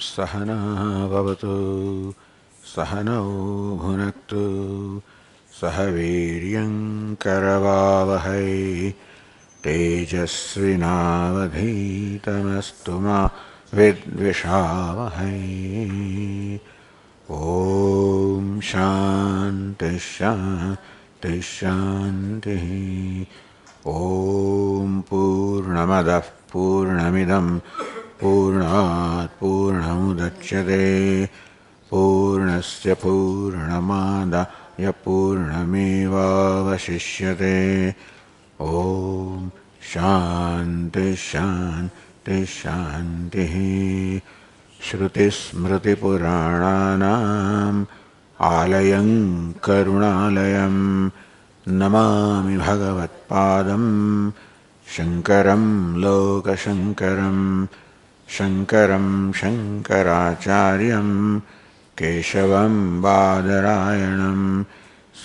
सहना भवतु सहनौ भुनक्तु सह वीर्यं करवावहै तेजस्विनावधीतमस्तु मा विद्विषावहै। ॐ शान्ति शान्ति शान्तिः। ॐ पूर्णमदः पूर्णमिदं पूर्णात् पूर्णमुदच्यते पूर्णस्य पूर्णमादाय पूर्णमेवावशिष्यते। ॐ शान्ति शान्ति शान्तिः। श्रुतिस्मृतिपुराणानाम् आलयं करुणालयं नमामि भगवत्पादं शङ्करं लोकशङ्करं शङ्करं शङ्कराचार्यं केशवं बादरायणं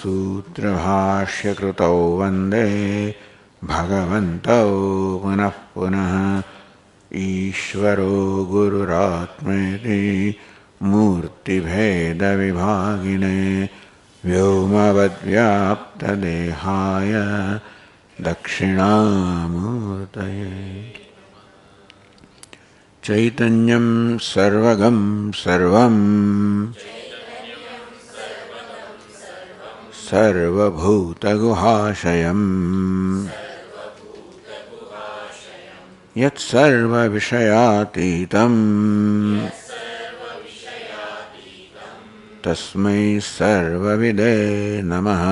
सूत्रभाष्यकृतौ वन्दे भगवन्तौ पुनः पुनः। ईश्वरो गुरुरात्मेति मूर्तिभेदविभागिने व्योमवद्व्याप्तदेहाय दक्षिणामूर्तये। चैतन्यं सर्वगं सर्वं सर्वभूतगुहाशयम् यत्सर्वविषयातीतं तस्मै सर्वविदे नमः।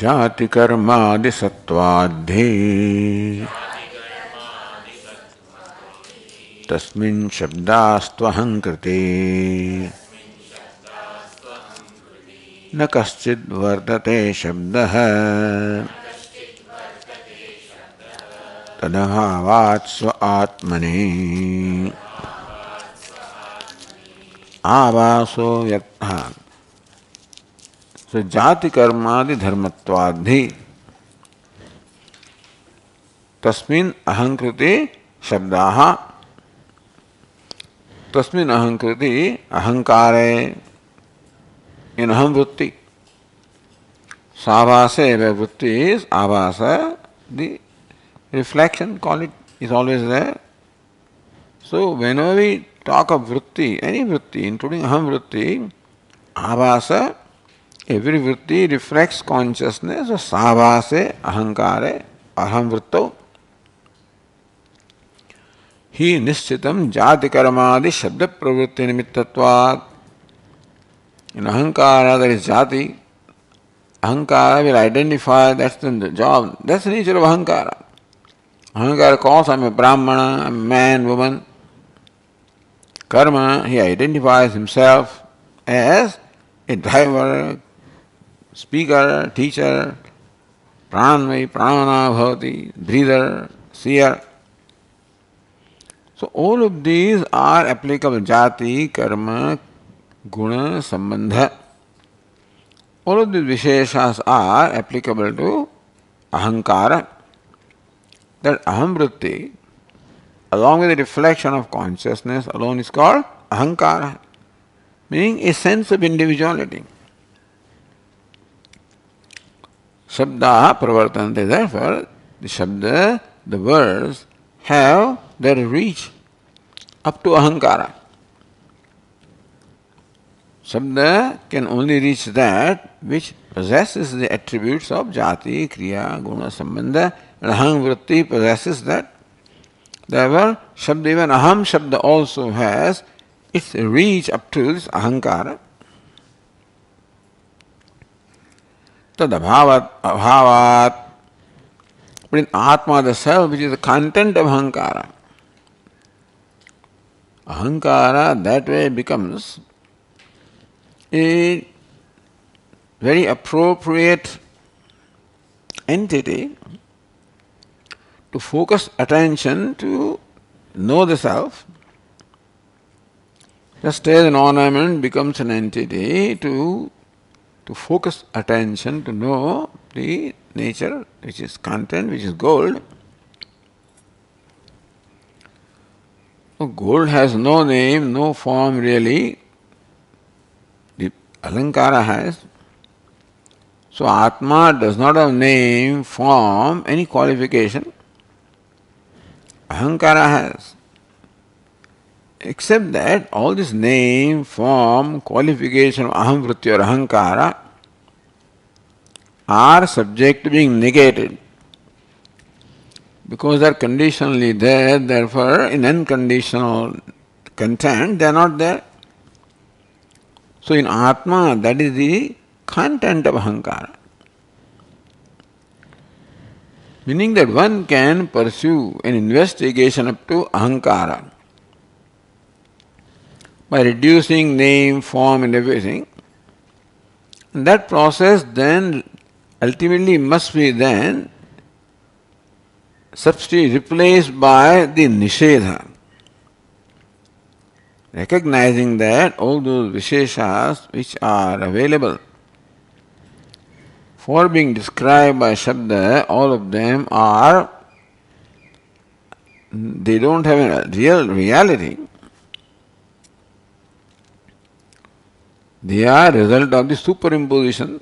जाति कर्मादि सत्वाद्धि तस्मिन् शब्दास्त्वहंकृते न कश्चिद् वर्तते शब्दः तदभावात् स्व आत्मनि आवासो यथा। So jati karmadi dharmattvadhi tasmin ahankriti shabdaha tasmin ahankriti ahankare in ahamvrutti savase where vritti is avasa, the reflection, call it, is always there. So whenever we talk of vritti, any vritti including ahamvrutti, avasa, every vritti reflects consciousness of savase, ahankare, aham vritto. He nischitam jati karmadi shabda pravritti nimittatvat. In ahankara there is jati. Ahankara will identify, that's the job, that's the nature of ahankara. Ahankara calls, I am a brahmana, I am a man, woman. Karma, he identifies himself as a driver, speaker, teacher, pranamai, pranana bhavati, breather, seer. So all of these are applicable. Jati, karma, guna, sambandha. All of these visheshas are applicable to ahankara. That ahamvritti, along with the reflection of consciousness alone, is called ahankara, meaning a sense of individuality. Shabda pravartante, therefore, the shabda, the words, have their reach up to ahankara. Shabda can only reach that which possesses the attributes of jati, kriya, guna, sambandha, and ahamvritti possesses that. Therefore, shabda, even aham shabda also has its reach up to this ahankara. Tad abhavat, but in Atma, the self, which is the content of ahankara, ahankara that way becomes a very appropriate entity to focus attention to know the self, just as an ornament becomes an entity to focus attention to know the nature, which is content, which is gold. So gold has no name, no form really. The Alankara has. So Atma does not have name, form, any qualification. Ahankara has. Except that all this name, form, qualification of aham vritti or ahankara are subject to being negated. Because they are conditionally there, therefore in unconditional content they are not there. So in Atma, that is the content of ahankara. Meaning that one can pursue an investigation up to ahankara by reducing name, form and everything. And that process then ultimately must be then replaced by the nishedha. Recognizing that all those visheshas which are available for being described by Shabda, all of them are, they don't have a real reality. They are result of the superimposition.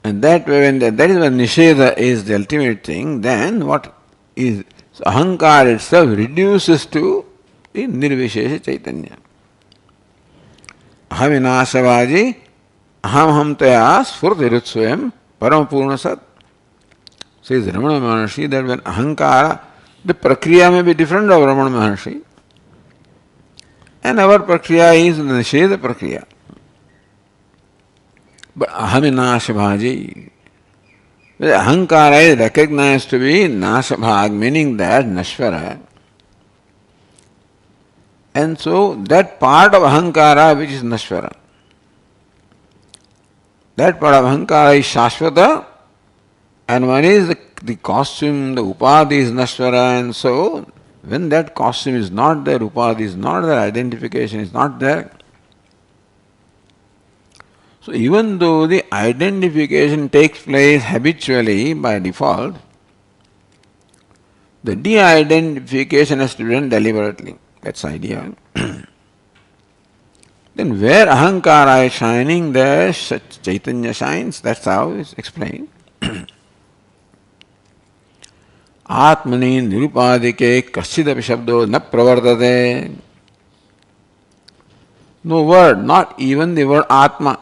And that way, when that is when Nisheda is the ultimate thing, then what is so Ahankar itself reduces to the Nirvishesha Chaitanya. Ahavinashavaji aham taya sfurtirutsvayam paramapurna sat. Says Ramana Maharshi that when Ahankara, the Prakriya may be different of Ramana Maharshi. And our Prakriya is the Nisheda Prakriya. But Ahaminashabhaji, the Ahankara is recognized to be Nashabhag, meaning that Nashvara. And so that part of Ahankara which is Nashvara, that part of Ahankara is Shashvata, and one is the costume, the Upadhi is Nashvara, and so when that costume is not there, Upadhi is not there, identification is not there. So even though the identification takes place habitually by default, the de-identification has to be done deliberately. That's the idea. Then where Ahankara is shining, there Chaitanya shines. That's how it's explained. Atmani nirupadike kaschidapi shabdo na pravartate. No word, not even the word Atma,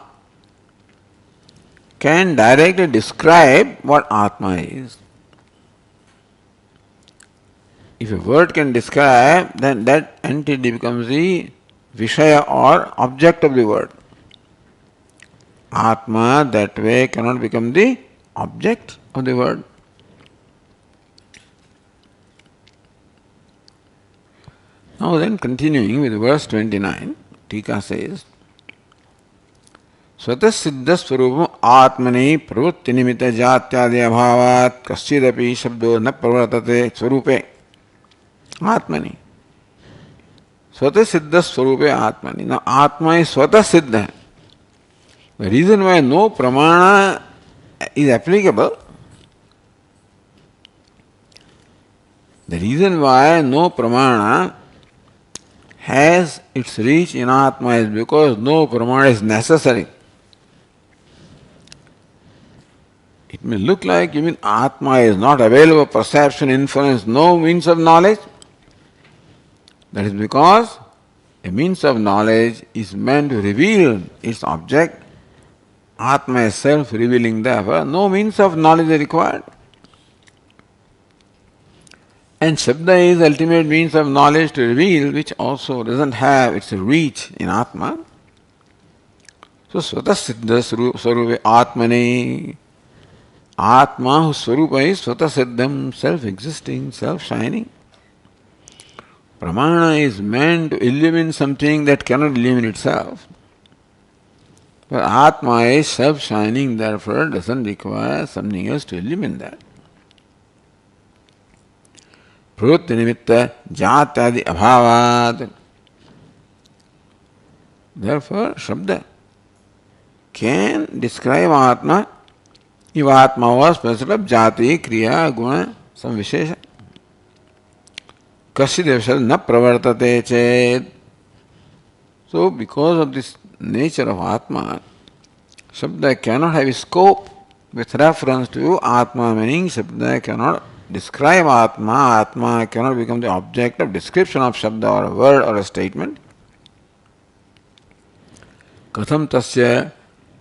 can directly describe what Atma is. If a word can describe, then that entity becomes the Vishaya or object of the word. Atma that way cannot become the object of the word. Now then, continuing with verse 29, Tika says, Swata siddha swarupam atmani pravrutti nimitta jatyadi abhavat kaschidapi shabdo na pravartate swarupe atmani. Swata siddha swarupe atmani. Now Atma is swata siddha. The reason why no pramana is applicable, the reason why no pramana has its reach in Atma is because no pramana is necessary. It may look like even Atma is not available, perception, inference, no means of knowledge. That is because a means of knowledge is meant to reveal its object. Atma is self-revealing, therefore no means of knowledge is required. And Shabda is ultimate means of knowledge to reveal, which also doesn't have its reach in Atma. So Swata Siddha Swarupe Atmani. Atma whose Swarupa is Swata Siddham, self-existing, self-shining. Pramana is meant to illumine something that cannot illumine itself. But Atma is self-shining, therefore doesn't require something else to illumine that. प्रवृत्ति निमित्त जात्यादि अभावात्. Therefore, Shabda can describe Atma if Atma was possessed of Jati, Kriya, Guna, some Vishesha. Kasidevashad na pravartate chet. So, because of this nature of Atma, Shabda cannot have a scope with reference to Atma, meaning Shabda cannot describe Atma, Atma cannot become the object of description of Shabda or a word or a statement. Katham tasya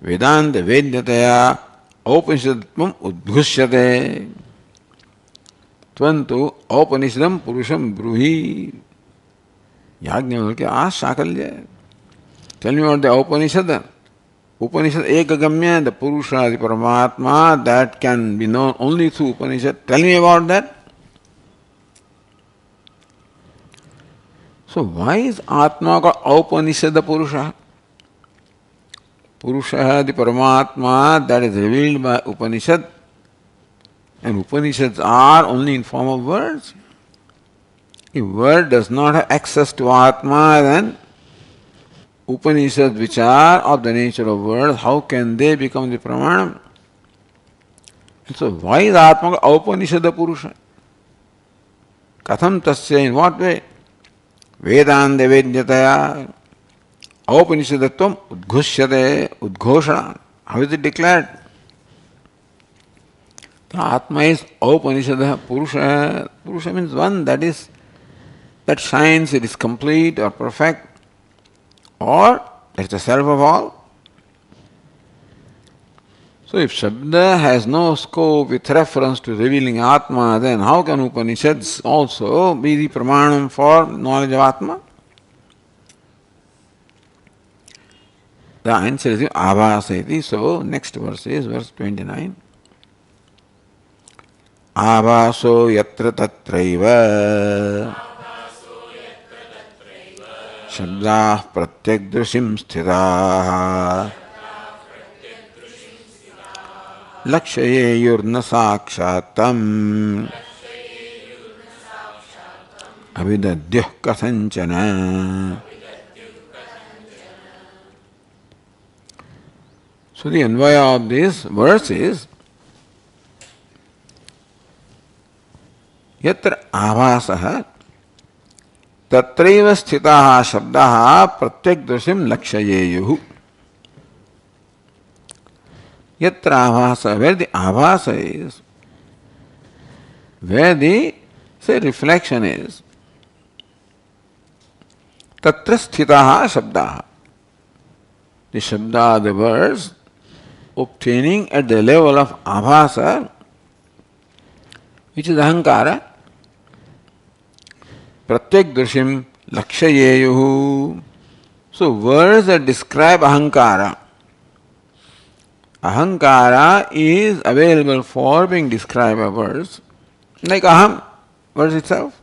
Vedanta Vedyataya Aupanishadam Udbhushyate Tvantu Aupanishadam Purusham Bruhi. Yajnavalkya asked Shakalya, tell me about the Upanishad. Upanishad Ekagamya, the Purusha, the Paramatma, that can be known only through Upanishad. Tell me about that. So why is Atma called Upanishad Purusha? Purusha, the Paramatma, that is revealed by Upanishad. And Upanishads are only in form of words. If word does not have access to Atma, then Upanishads which are of the nature of words, how can they become the Pramanam? And so why is Atma Upanishad Purusha? Katham tasya, in what way? Vedanta Vedyataya Aupanishadattvam Udghushyate Udghoshana. How is it declared? The Atma is Upanishad Purusha. Purusha means one that shines, it is complete or perfect, or it is the self of all. So if Shabda has no scope with reference to revealing Atma, then how can Upanishads also be the Pramanam for knowledge of Atma? The answer is Abhaseti. So next verse is verse 29. Abhaso yatra tatraiva Shabdah pratyagdrushim sthitah Lakshayeyurna sakshatam Avidadyuh kathanchana. So the anvaya of this verse is Yatra Abhasaha Tatraiva Sthitaha Shabdaha Pratyagdrushim Lakshayeyuhu. Yatra Abhasa, where the Abhasa is, where the, say, reflection is, Tatra Sthitaha Shabdaha. The Shabda, the words, obtaining at the level of Abhasa, which is Ahankara, Pratyagdrushim Lakshayeyuhu. So words that describe Ahankara. Ahankara is available for being described by words, like Aham, words itself.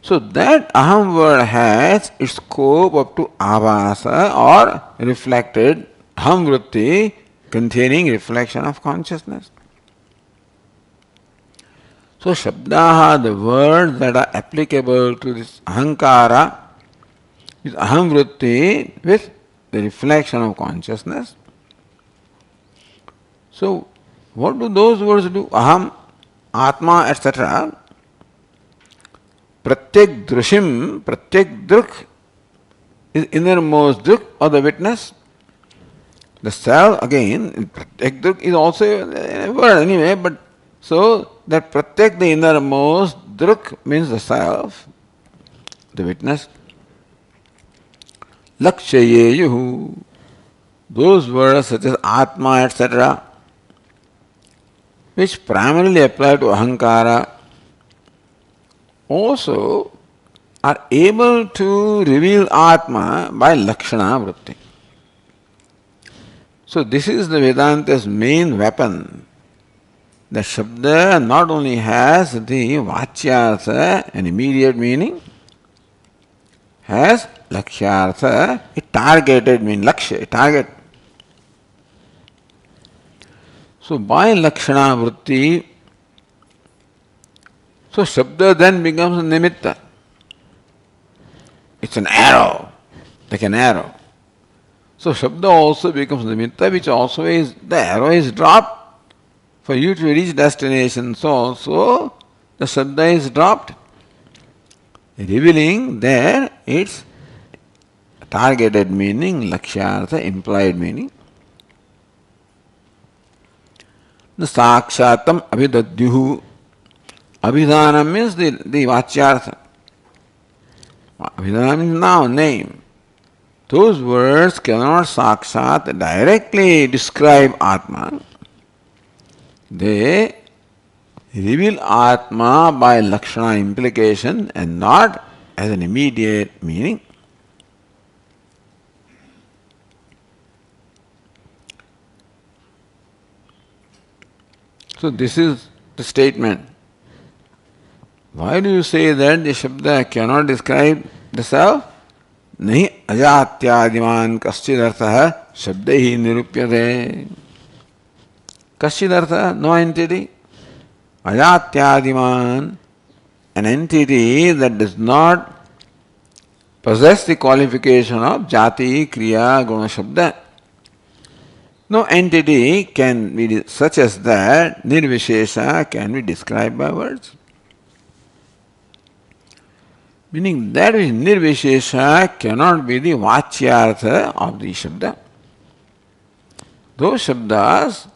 So that Aham word has its scope up to Abhasa or reflected Aham Vritti, containing reflection of consciousness. So Shabdaha, the words that are applicable to this Ahankara, is Aham Vritti with the reflection of consciousness. So what do those words do? Aham, Atma, etc. Pratyek drushim, pratyek druk is innermost druk or the witness. The self, again, pratyek druk is also a word anyway, but so that pratyek, the innermost, druk means the self, the witness. Lakshayeyuhu, those words such as Atma, etc., which primarily apply to Ahankara, also are able to reveal Atma by Lakshana Vritti. So this is the Vedanta's main weapon. The Shabda not only has the Vachyartha, an immediate meaning, has Lakshyartha, a targeted meaning, Lakshya, a target. So by Lakshana Vritti, So Shabda then becomes Nimitta. It's an arrow, like an arrow. So Shabda also becomes Nimitta, which also is, the arrow is dropped for you to reach destination. So also the Shabda is dropped, revealing there its targeted meaning, Lakshyartha, implied meaning. The Sakshatam Abhidadyuhu. Abhidhanam means the Vachyartha. Abhidhanam means noun, name. Those words cannot sakshat directly describe Atma. They reveal Atma by Lakshana implication and not as an immediate meaning. So this is the statement. Why do you say that the Shabda cannot describe the self? Nahi ajatyadiman kaschidartha shabdehi nirupyate. Kaschidartha, no entity. Ajatyadiman, an entity that does not possess the qualification of jati, kriya, guna, shabda. No entity can be such as that, nirvishesha, can be described by words. Meaning that which nirvishesha cannot be the vachyartha of the shabda. Those shabdas,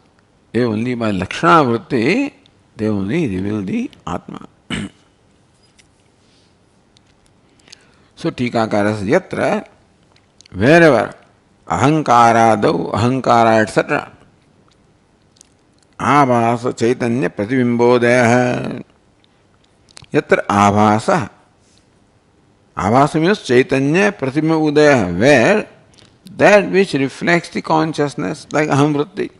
they only by lakshana vritti, they only reveal the Atma. So Tikakara says, yatra, wherever, ahankaradau, ahankara, etc. Abhasa chaitanya pratibimbodeha. Yatra abhasa. Abhasa means chaitanya pratibimbodeha, where that which reflects the consciousness, like aham vritti,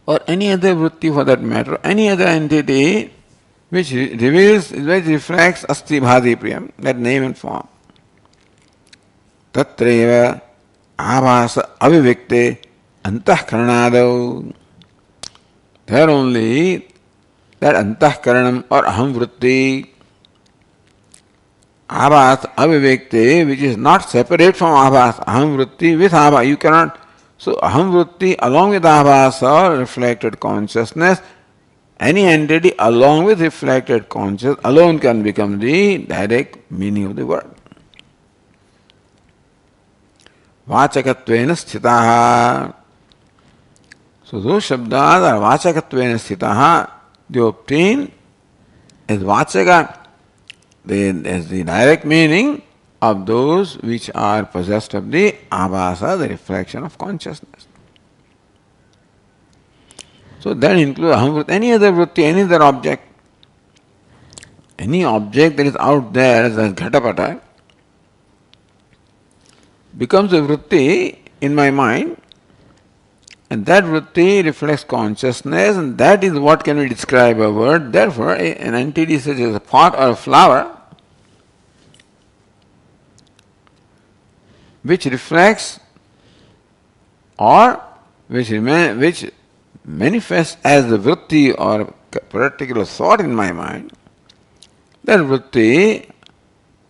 or any other vritti for that matter, any other entity which reveals, which reflects asti bhadi priyam, that name and form. Tatreva abhasa avivikte antahkaranadau. There only that antahkaranam or aham vritti, abhas avivikte, which is not separate from abhas, aham vritti with abhas, you cannot. So aham vritti along with abhas or reflected consciousness, any entity along with reflected consciousness alone can become the direct meaning of the word. Vachakatvena sthitaha. So those shabdas are vachakatvena sthitaha. They obtain as vachaka, as the direct meaning of those which are possessed of the abhasa, the reflection of consciousness. So that includes aham vritti, any other vritti, any other object. Any object that is out there as a ghatapata becomes a vritti in my mind, and that vritti reflects consciousness, and that is what can be described by word. Therefore, an entity such as a pot or a flower, which reflects or which manifests as the vritti or particular thought in my mind, that vritti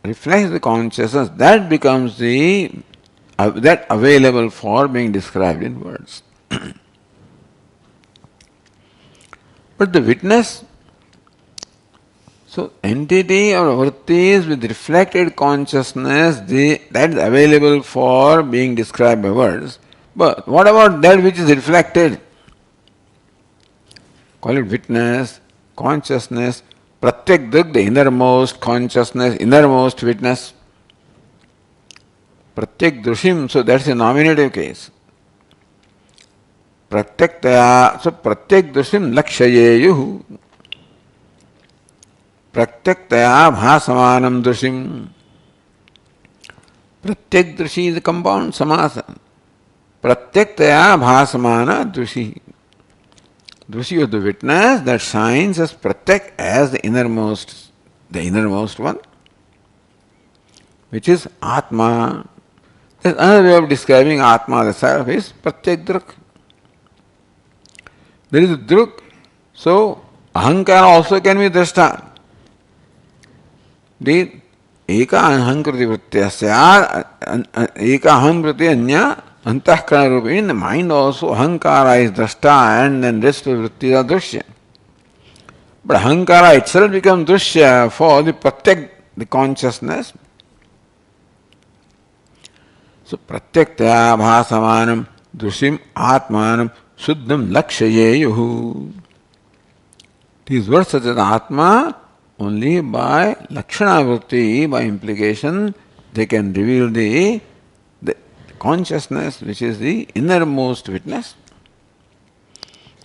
reflects the consciousness, that becomes that available for being described in words. But the witness, so entity or vrittis with reflected consciousness, that is available for being described by words. But what about that which is reflected? Call it witness, consciousness, pratyak drik, the innermost consciousness, innermost witness. Pratyak drushim, so that's a nominative case. Pratyaktaya, so pratyak drushim lakshayeyuhu. Pratyaktaya bhasamanam drushim. Pratyak drushi is a compound samasa. Pratyaktaya bhasamana drushi. Drushi of the witness that shines as pratyak, as the innermost one, which is Atma. There's another way of describing Atma, the self, is pratyak druk. There is a druk. So Ahankara also can be drashta. The eka ahankriti vrityasya, eka ahankriti anya antahkara rupi. In the mind also ahankara is drashta and then rest of vrittis are drushya. But ahankara itself becomes drushya for the pratyak, the consciousness. So pratyaktaya bhasamanam drushim atmanam suddham lakshayeyuhu. These words such as Atma, only by Lakshana Vritti, by implication, they can reveal the consciousness which is the innermost witness.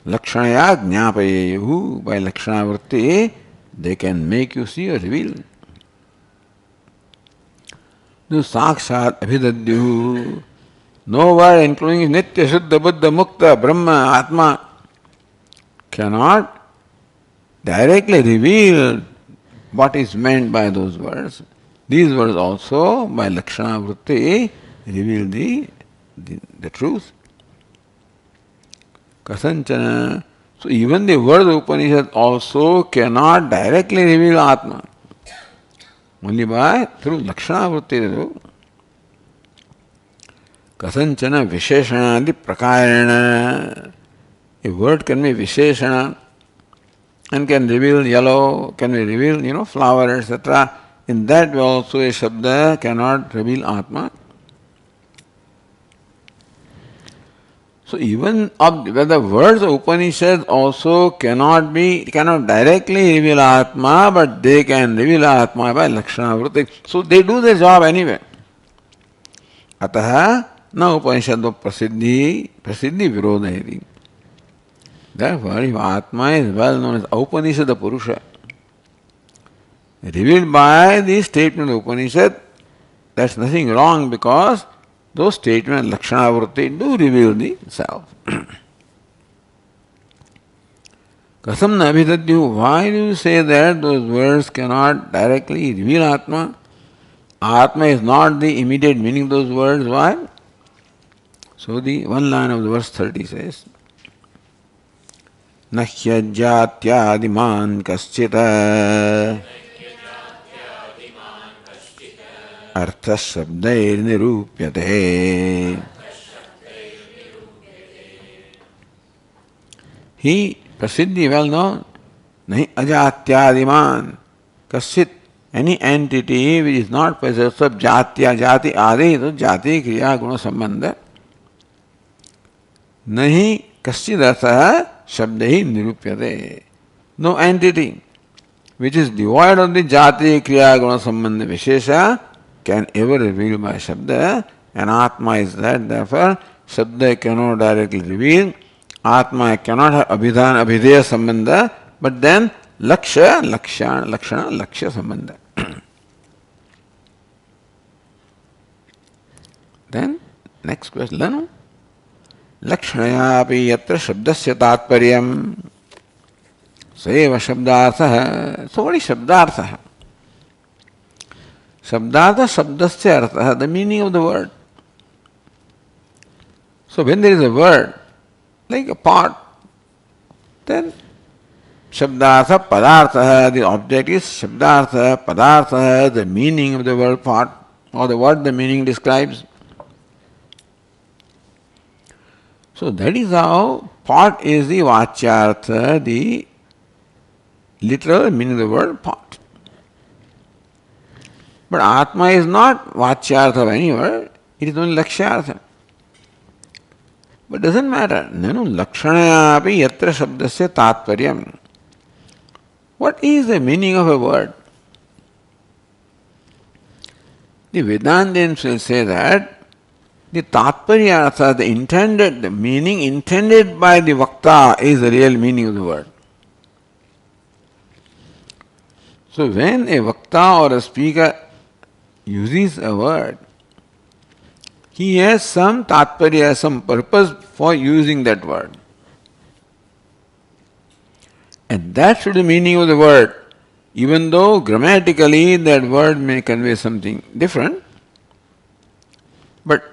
Lakshanaya jnapayeyu, by Lakshana Vritti, they can make you see or reveal. The Sakshat Abhidadyu, no word including Nitya Shuddha Buddha Mukta Brahma Atma cannot directly reveal what is meant by those words. These words also, by Lakshana Vritti, reveal the truth. Kasanchana. So even the words of Upanishad also cannot directly reveal Atma. Only by through Lakshana Vritti. Kasanchana Visheshana di Prakarana. A word can be Visheshana and can reveal yellow, can be reveal, flower, etc. In that way also a Shabda cannot reveal Atma. So even whether words of Upanishad also cannot directly reveal Atma, but they can reveal Atma by Lakshana Vritti. So they do their job anyway. Ataha na Upanishad prasiddhi virodhayati. Therefore, if Atma is well known as Upanishad Purusha, revealed by the statement of Upanishad, that's nothing wrong because those statements, Lakshana Vritti, do reveal the self. Kasam na abhidadyu, why do you say that those words cannot directly reveal Atma? Atma is not the immediate meaning of those words. Why? So the one line of the verse 30 says, Nahyajyatyadiman kaschita artha shabdair nirupyate. He, prasiddhi, well known, nahi ajatyadiman kaschit, any entity which is not possessed of jatya, jati adi, so jati kriya guna sambandha. Nahi kaschit artha shabdahi nirupyate. No entity which is devoid of the jati kriya guna sambandha vishesha can ever reveal by Shabda, and Atma is that. Therefore, Shabda cannot directly reveal. Atma cannot have abhidhan, abhideya sambandha, but then lakshya, lakshana, lakshya sambandha. Then, next question. Lanu. Lakshanaya yatra shabdasya tatparyam seva shabdartha. So what is shabdartha? Shabdartha shabdasya artha, the meaning of the word. So when there is a word, like a pot, then shabdartha padartha, the object is shabdartha, padartha, the meaning of the word pot, or the word the meaning describes. So that is how pot is the vachyartha, the literal meaning of the word pot. But Atma is not vachyartha of any word, it is only lakshyartha. But doesn't matter. Nanu lakshanayapi yatra shabdasya tatparyam. What is the meaning of a word? The Vedantins will say that the tatparyartha, the meaning intended by the Vakta is the real meaning of the word. So when a Vakta or a speaker uses a word, he has some tatparya, some purpose for using that word. And that should be the meaning of the word, even though grammatically that word may convey something different. But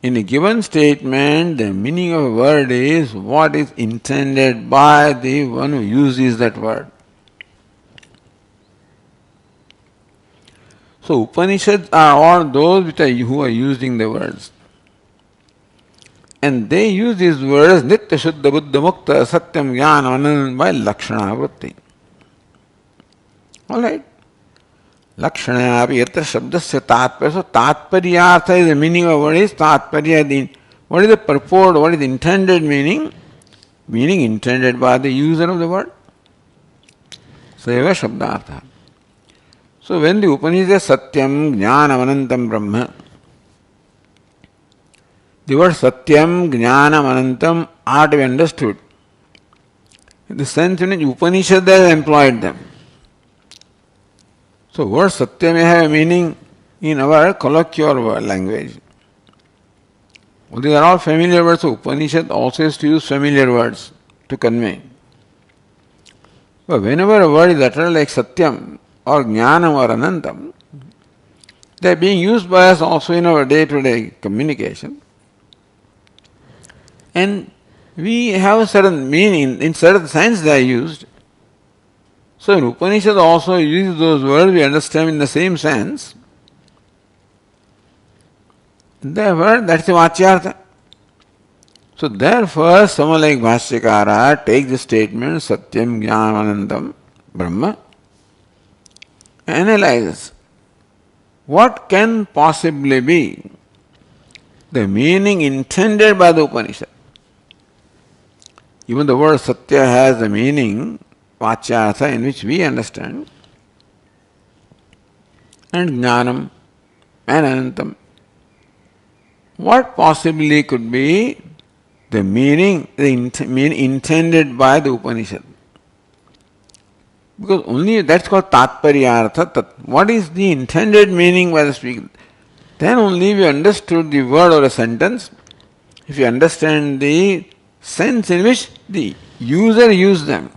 In a given statement, the meaning of a word is what is intended by the one who uses that word. So Upanishads are all those who are using the words. And they use these words Nitya Shuddha Buddha Mukta Satyam Jnana Anand by Lakshana Vritti. Alright. Lakshana api yatra shabdasya tatparya. So tatparyartha is the meaning of what is tatparya. What is the purport, what is the intended meaning? Meaning intended by the user of the word. Seva shabdartha. So when the Upanishad says Satyam Jnanam Anantam Brahma, the word Satyam, Jnanam, Anantam are to be understood in the sense in which Upanishad has employed them. So word Satya may have a meaning in our colloquial language. Well, these are all familiar words, so Upanishad also has to use familiar words to convey. But whenever a word is uttered like Satyam or Jnanam or Anantam, they are being used by us also in our day-to-day communication. And we have a certain meaning, in certain sense they are used. So in Upanishad also uses those words, we understand in the same sense. Therefore, that's the Vachyartha. So therefore, someone like Bhashyakara takes the statement Satyam Jnanam Brahma, analyzes what can possibly be the meaning intended by the Upanishad. Even the word Satya has a meaning, Vachyartha, in which we understand, and Jnanam and Anantam. What possibly could be the meaning intended by the Upanishad? Because only that's called Tatparyartha. What is the intended meaning by the speaker? Then only we understood the word or a sentence. If you understand the sense in which the user used them.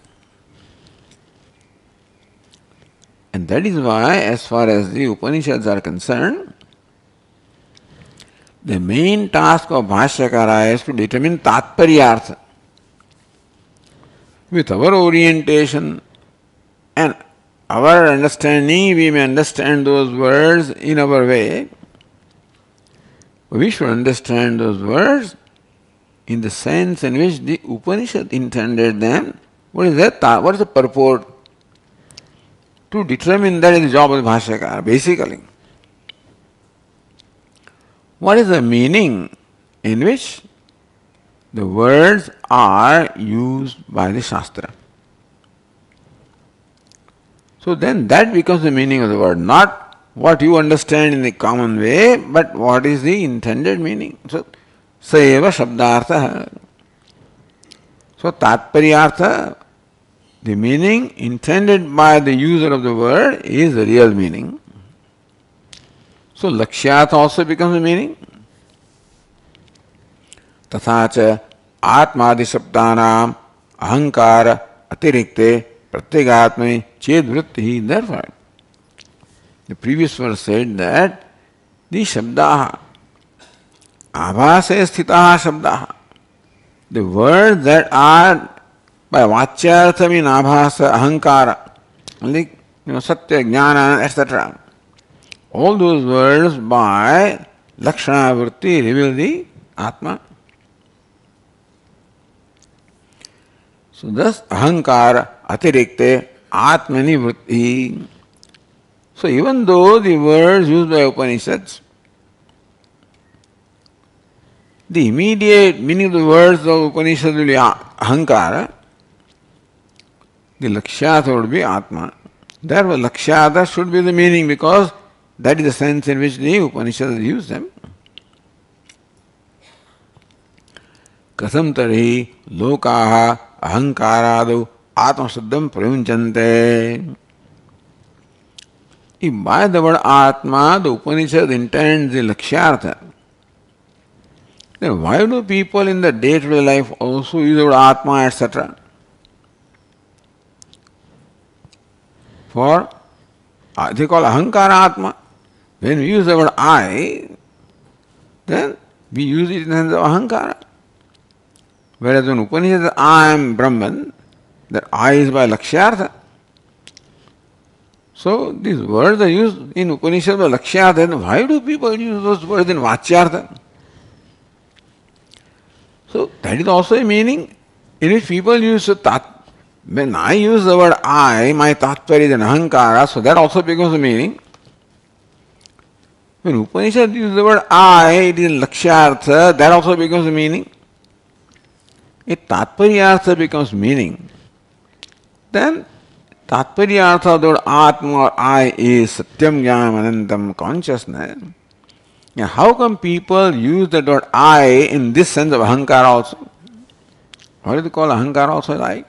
And that is why, as far as the Upanishads are concerned, the main task of Bhashyakara is to determine Tatparyartha. With our orientation and our understanding, we may understand those words in our way. We should understand those words in the sense in which the Upanishad intended them. What is that? What is the purport? To determine that is the job of the Bhashyakara, basically. What is the meaning in which the words are used by the Shastra? So then that becomes the meaning of the word, not what you understand in the common way, but what is the intended meaning. So, Saeva Shabdartha. So, Tatparyartha, the meaning intended by the user of the word is the real meaning. So, Lakshyat also becomes the meaning. Tathacha Atmadi Shabdanam Ahankara Atirikte Pratyagatmani Ched Vritti. Therefore, the previous verse said that the Shabdaha Abhase Sthitaha Shabdaha, the words that are by Vachyartha mean Abhasa, Ahankara, like Satya, Jnana, etc. All those words by Lakshana Vritti reveal the Atma. So thus Ahankara Atirikte Atmani Vritti. So even though the words used by Upanishads, the immediate meaning of the words of Upanishad will be Ahankara, the Lakshyata would be Atma. Therefore Lakshyata should be the meaning because that is the sense in which the Upanishads use them. Kasam tarhi lokaha ahankaradu atmashuddham prayunchante. If by the word Atma the Upanishad intends the Lakshyartha, then why do people in the day-to-day life also use the word Atma, etc.? For they call Ahankara Atma. When we use the word I, then We use it in the sense of ahankara. Whereas when Upanishad says, I am Brahman, that I is by lakshyartha. So these words are used in Upanishad by lakshyartha. Then why do people use those words in vachyartha? So that is also a meaning in which people use tat. When I use the word I, my tatpara is an ahankara, so that also becomes a meaning. When Upanishad uses the word I, it is lakshyartha, that also becomes a meaning. If tatparyartha becomes meaning, then tatparyartha of the word atma or I is satyam jnanam anantam consciousness. Now, how come people use the word I in this sense of ahankara also? What do they call ahankara also like?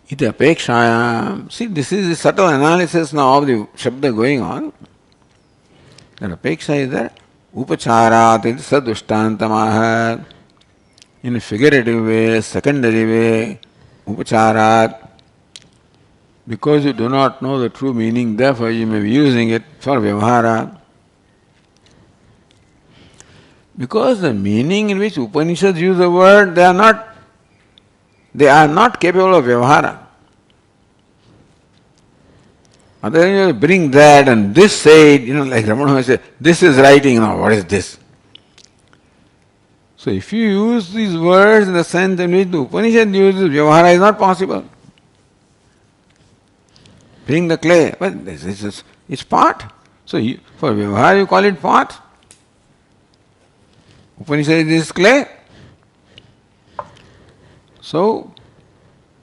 Iti apekshayam. See, this is the subtle analysis now of the shabda going on. That apeksha is there. Upacharat iti sadushtantamaha. In a figurative way, secondary way, upacharat. Because you do not know the true meaning, therefore you may be using it for vyavahara. Because the meaning in which Upanishads use the word, they are not capable of vyavahara. Otherwise you bring that and this said, like Ramana said, this is writing, now what is this? So if you use these words in the sense in which the Upanishad uses, vyavahara is not possible. Bring the clay, but it's pot. So for vyavahara you call it pot. Upanishad is clay. So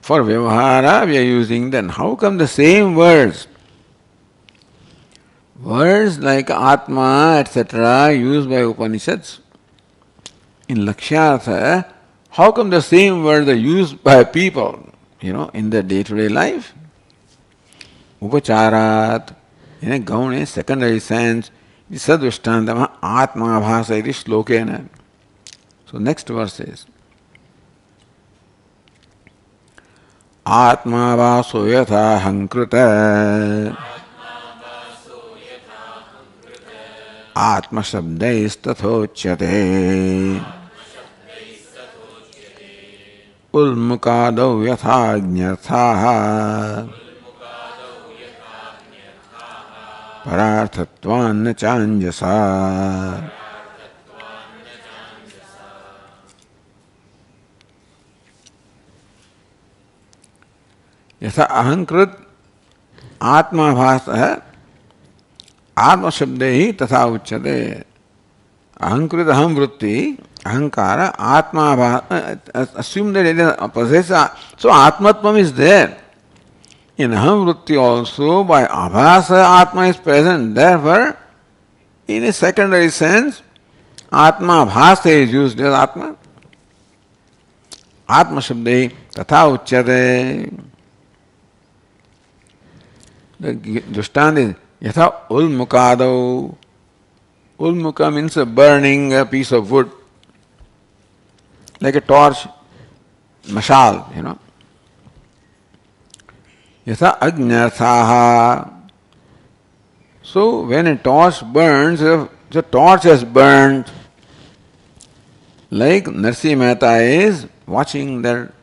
for vyavahara we are using, then how come the same words like atma etc. used by Upanishads in lakshyartha, how come the same words are used by people, in their day-to-day life? Upacharat, in a gauna, secondary sense, is sadvishtantama atma bhasa iti shlokena. So next verse is atma vaso yatha hankruta atma shabdais tathochyate ulmukadau yatha jnarthaha pararthatvan chanjasa. यथा अहंकृत आत्माभास है, आत्म शब्द ही तथा उच्यते. अहंकृत अहम वृत्ति अहंकार आत्माभास, assume that it possesses, so atmatvam is there. In aham vritti also, by abhasa, atma is present. Therefore, in a secondary sense, atma bhasa is used as atma. Atma shabde tatha uchyate. The drishtanta is yatha ulmukadau. Ulmuka means burning a piece of wood, like a torch, mashal, Yatha ajnarthaha. So when a torch burns, the torch has burned. Like Narsi Mehta is watching their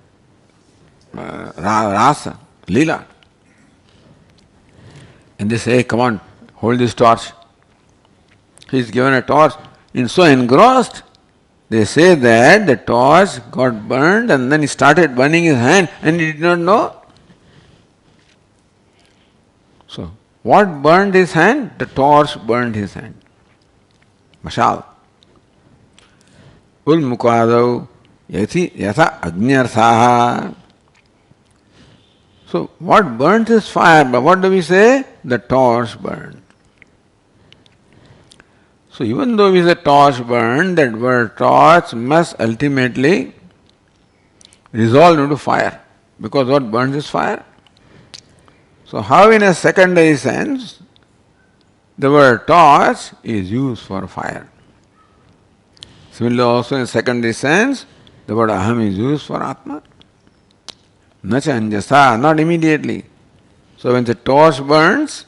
rasa, lila. And they say, come on, hold this torch. He is given a torch. And so engrossed, they say that the torch got burned and then he started burning his hand and he did not know. So, what burned his hand? The torch burned his hand. Mashal. Ulmukadau yatha ajnarthaha. So, what burnt is fire, but what do we say? The torch burned. So, even though we say torch burned, that word torch must ultimately resolve into fire. Because what burns is fire. So, how in a secondary sense, the word torch is used for fire. Similarly, also in a secondary sense, the word aham is used for atma. Nacha anjasa, not immediately. So when the torch burns,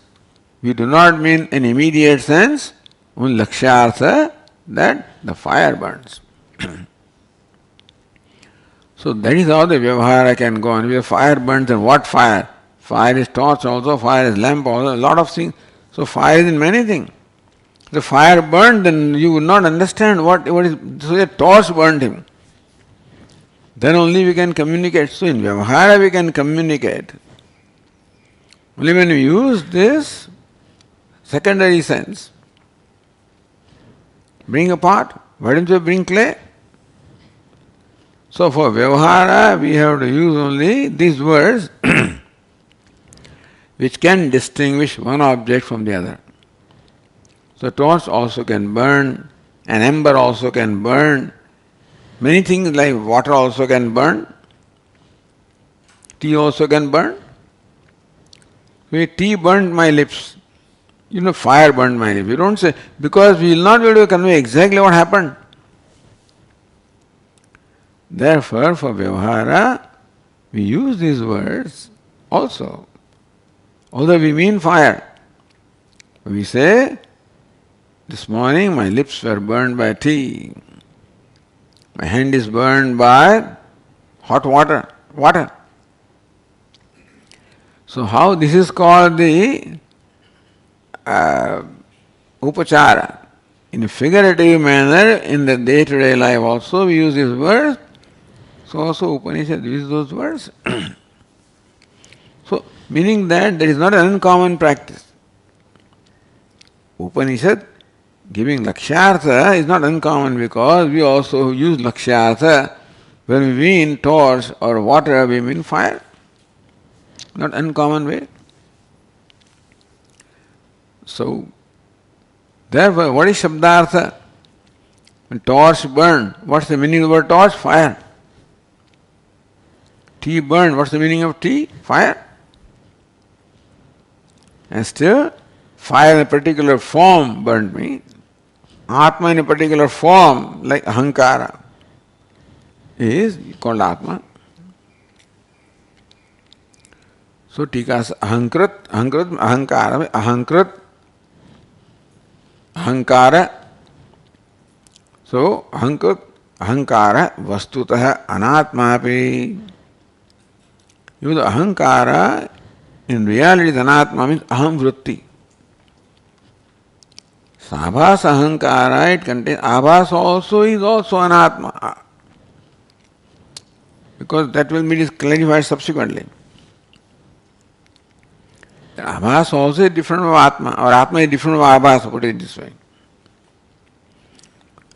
we do not mean in immediate sense, Only lakshyartha that the fire burns. So that is how the vyavahara can go on. If the fire burns, then what fire? Fire is torch also, fire is lamp also, a lot of things. So fire is in many things. The fire burned, then you would not understand what is. So the torch burned him. Then only we can communicate. So in vyavahara we can communicate. Only when we use this secondary sense. Bring a pot. Why don't you bring clay? So for vyavahara we have to use only these words which can distinguish one object from the other. So torch also can burn, an ember also can burn, many things like water also can burn, tea also can burn. Tea burned my lips. Fire burned my lips. You don't say, because we will not be able to convey exactly what happened. Therefore, for vyavahara, we use these words also. Although we mean fire. We say, this morning my lips were burned by tea. My hand is burned by hot water. So how this is called the upachara. In a figurative manner, in the day-to-day life also we use these words. So also Upanishad uses those words. So meaning that there is not an uncommon practice. Upanishad giving lakshyartha is not uncommon because we also use lakshyartha when we mean torch or water, we mean fire. Not uncommon way. So, therefore, what is shabdartha? When torch burn, what's the meaning of the word torch? Fire. Tea burn, what's the meaning of tea? Fire. And still, fire in a particular form burned me. Atma in a particular form, like ahankara, is called Atma. So tikas ahankara, ahankara. So ahankara vastutah anatmapi. You know, ahankara in reality the anatma means aham vritti. Sabhas ahankara, it contains abhas also is also anatma. Because that will be clarified subsequently. Abhas also is different from Atma, or Atma is different from Abhas, put it this way.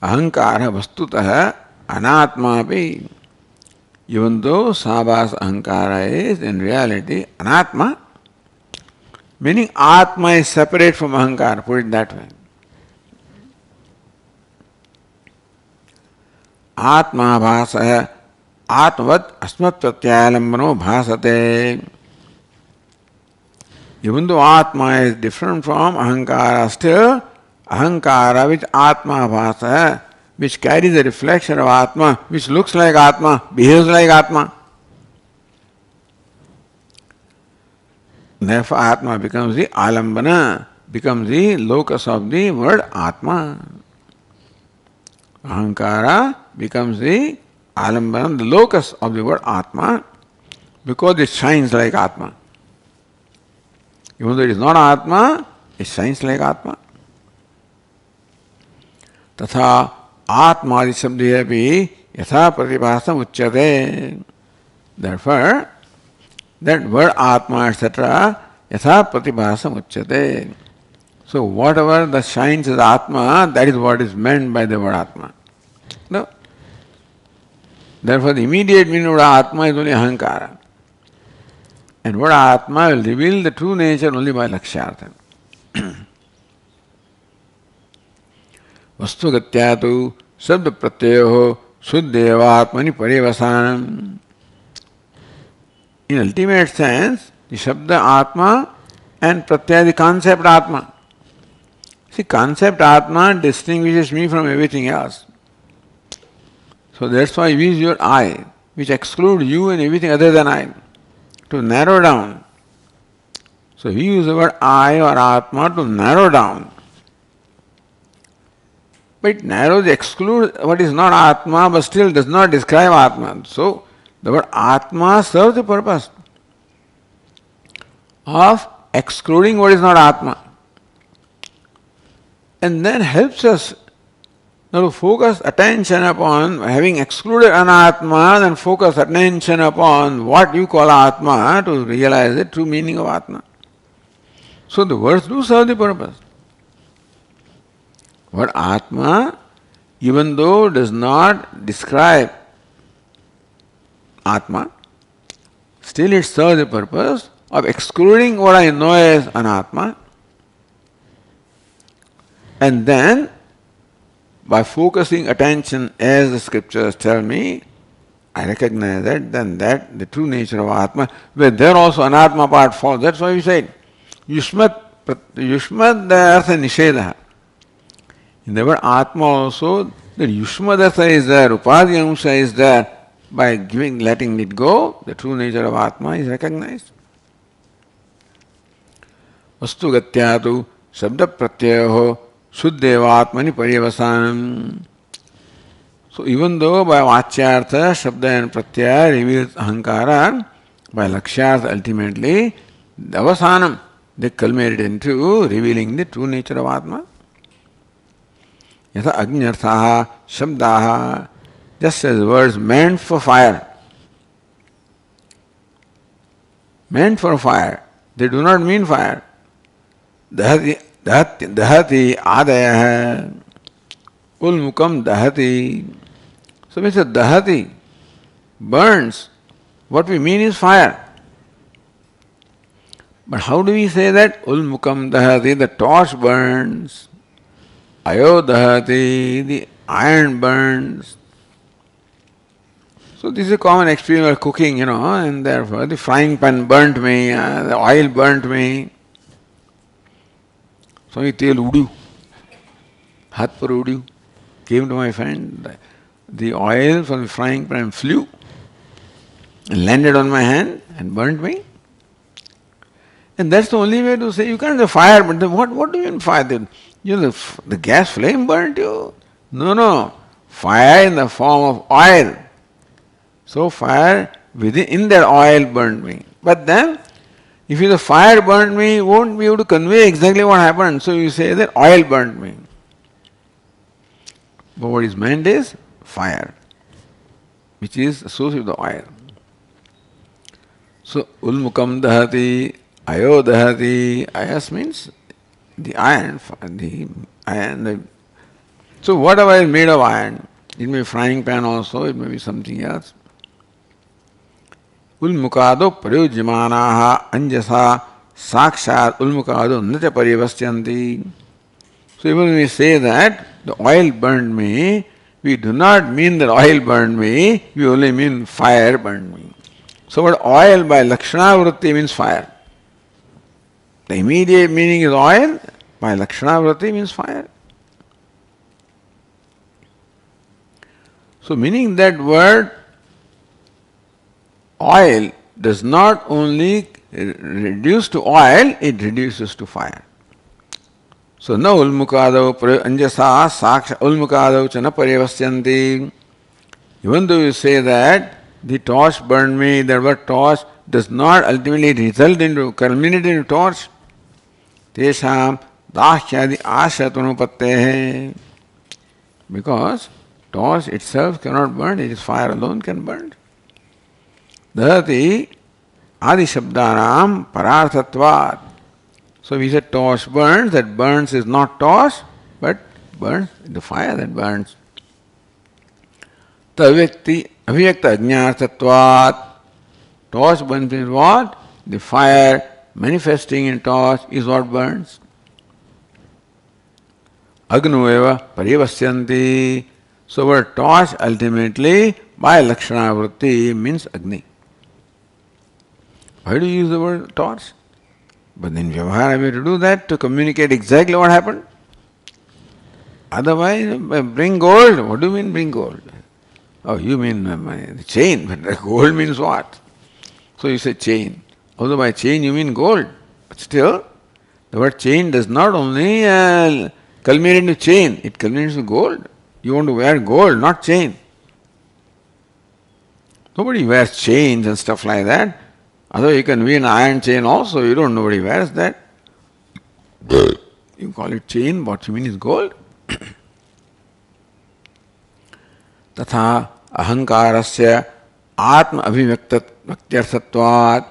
Ahankara vastutah anatma, even though Sabhas ahankara is in reality anatma, meaning Atma is separate from ahankara, put it that way. Atma bhasah atmavat asmat pratyalambano bhasate. Even though Atma is different from ahankara, still ahankara which Atma bhasa, which carries a reflection of Atma, which looks like Atma, behaves like Atma. Therefore Atma becomes the alambana, becomes the locus of the word Atma. Ahankara becomes the alambana, the locus of the word Atma, because it shines like Atma. Even though it is not Atma, it shines like Atma. Tatha Atmadi Sabdiyapi Yatha Pratibhasam Uchyate. Therefore, that word Atma, etc., Yatha Pratibhasam Uchyate. So, whatever that shines as Atma, that is what is meant by the word Atma. No. Therefore, the immediate meaning of Atma is only Ahankara. And word Atma will reveal the true nature only by lakshyartha. Vastugatyatu sabda pratyayo suddheva atmani parivasanam. In ultimate sense, the shabda Atma and pratyaya, the concept Atma. See, concept Atma distinguishes me from everything else. So that's why we use your I, which excludes you and everything other than I, to narrow down. So we use the word I or Atma to narrow down. but it narrows, excludes what is not Atma, but still does not describe Atma. So, the word Atma serves the purpose of excluding what is not Atma, and then helps us now to focus attention upon, having excluded Anatma, then focus attention upon what you call Atma to realize the true meaning of Atma. So the words do serve the purpose. But Atma, even though does not describe Atma, still it serves the purpose of excluding what I know as Anatma, and then by focusing attention as the scriptures tell me, I recognize that, then that the true nature of Atma, where there also Anatma part falls. That's why we said Yushmat Artha Nishedaha. In the word Atma also, the Yushmat Artha is there, Upadhi Amsha is there. By letting it go, the true nature of Atma is recognized. Vastu Gatyatu Shabda Pratyaho Shuddhevatmani Paryavasanam. So even though by Vachyartha, Shabda and Pratyaya reveals Ahankara, by Lakshyartha ultimately, the Avasanam, they culminated into revealing the true nature of Atma. Yatha Agnyarthaha, Shabdaha, just as words meant for fire. Meant for fire. They do not mean fire. Dahati adaya ulmukam dahati. So we say dahati, burns. What we mean is fire. But how do we say that? Ulmukam dahati, the torch burns. Ayo dahati, the iron burns. So this is a common experience of cooking, and therefore the frying pan burnt me, the oil burnt me. Swami tel udu, hath par udu, came to my friend. The oil from the frying pan flew and landed on my hand and burnt me. And that's the only way to say, you can't say fire, but then what do you mean fire? The gas flame burnt you? No. Fire in the form of oil. So fire in that oil burnt me. But then, if the fire burnt me, you won't be able to convey exactly what happened. So you say that oil burnt me. But what is meant is fire, which is associated with the oil. So, ulmukam dahati, ayo dahati. Ayas means the iron. So whatever is made of iron, it may be frying pan also, it may be something else. Ulmukado prayujyamanaha anjasa sakshat ulmukado nacha parivastyanti. So even when we say that the oil burned me, we do not mean that oil burned me, we only mean fire burned me. So what oil by Lakshana Vritti means fire. The immediate meaning is oil, by Lakshana Vritti means fire. So meaning that word oil does not only reduce to oil, it reduces to fire. So na ulmukadav anjasa saksha ulmukadav chana parivastyanti. Even though you say that the torch burned me, that word torch does not ultimately result into, culminate into torch. Tesham dahyadi ashatvanupattehe. Because torch itself cannot burn, it is fire alone can burn. Dahati adi shabdanam pararthatvat. So we said torch burns, that burns is not torch, but burns, the fire that burns. Tavyakti avyakta ajñārtatvat. Torch burns is what? The fire manifesting in torch is what burns. Agnueva parivastyanti. So word torch ultimately by Lakshana Vritti means Agni. Why do you use the word torch? But in Vyavahara we have to do that to communicate exactly what happened. Otherwise, bring gold. What do you mean bring gold? Oh, you mean the chain, but gold means what? So you say chain. Although by chain you mean gold. But still, the word chain does not only culminate into chain. It culminates to gold. You want to wear gold, not chain. Nobody wears chains and stuff like that. Although you can wear an iron chain also, nobody wears that. You call it chain, what you mean is gold. तथा अहंकारस्य आत्म अभिव्यक्त्यर्थत्वात्.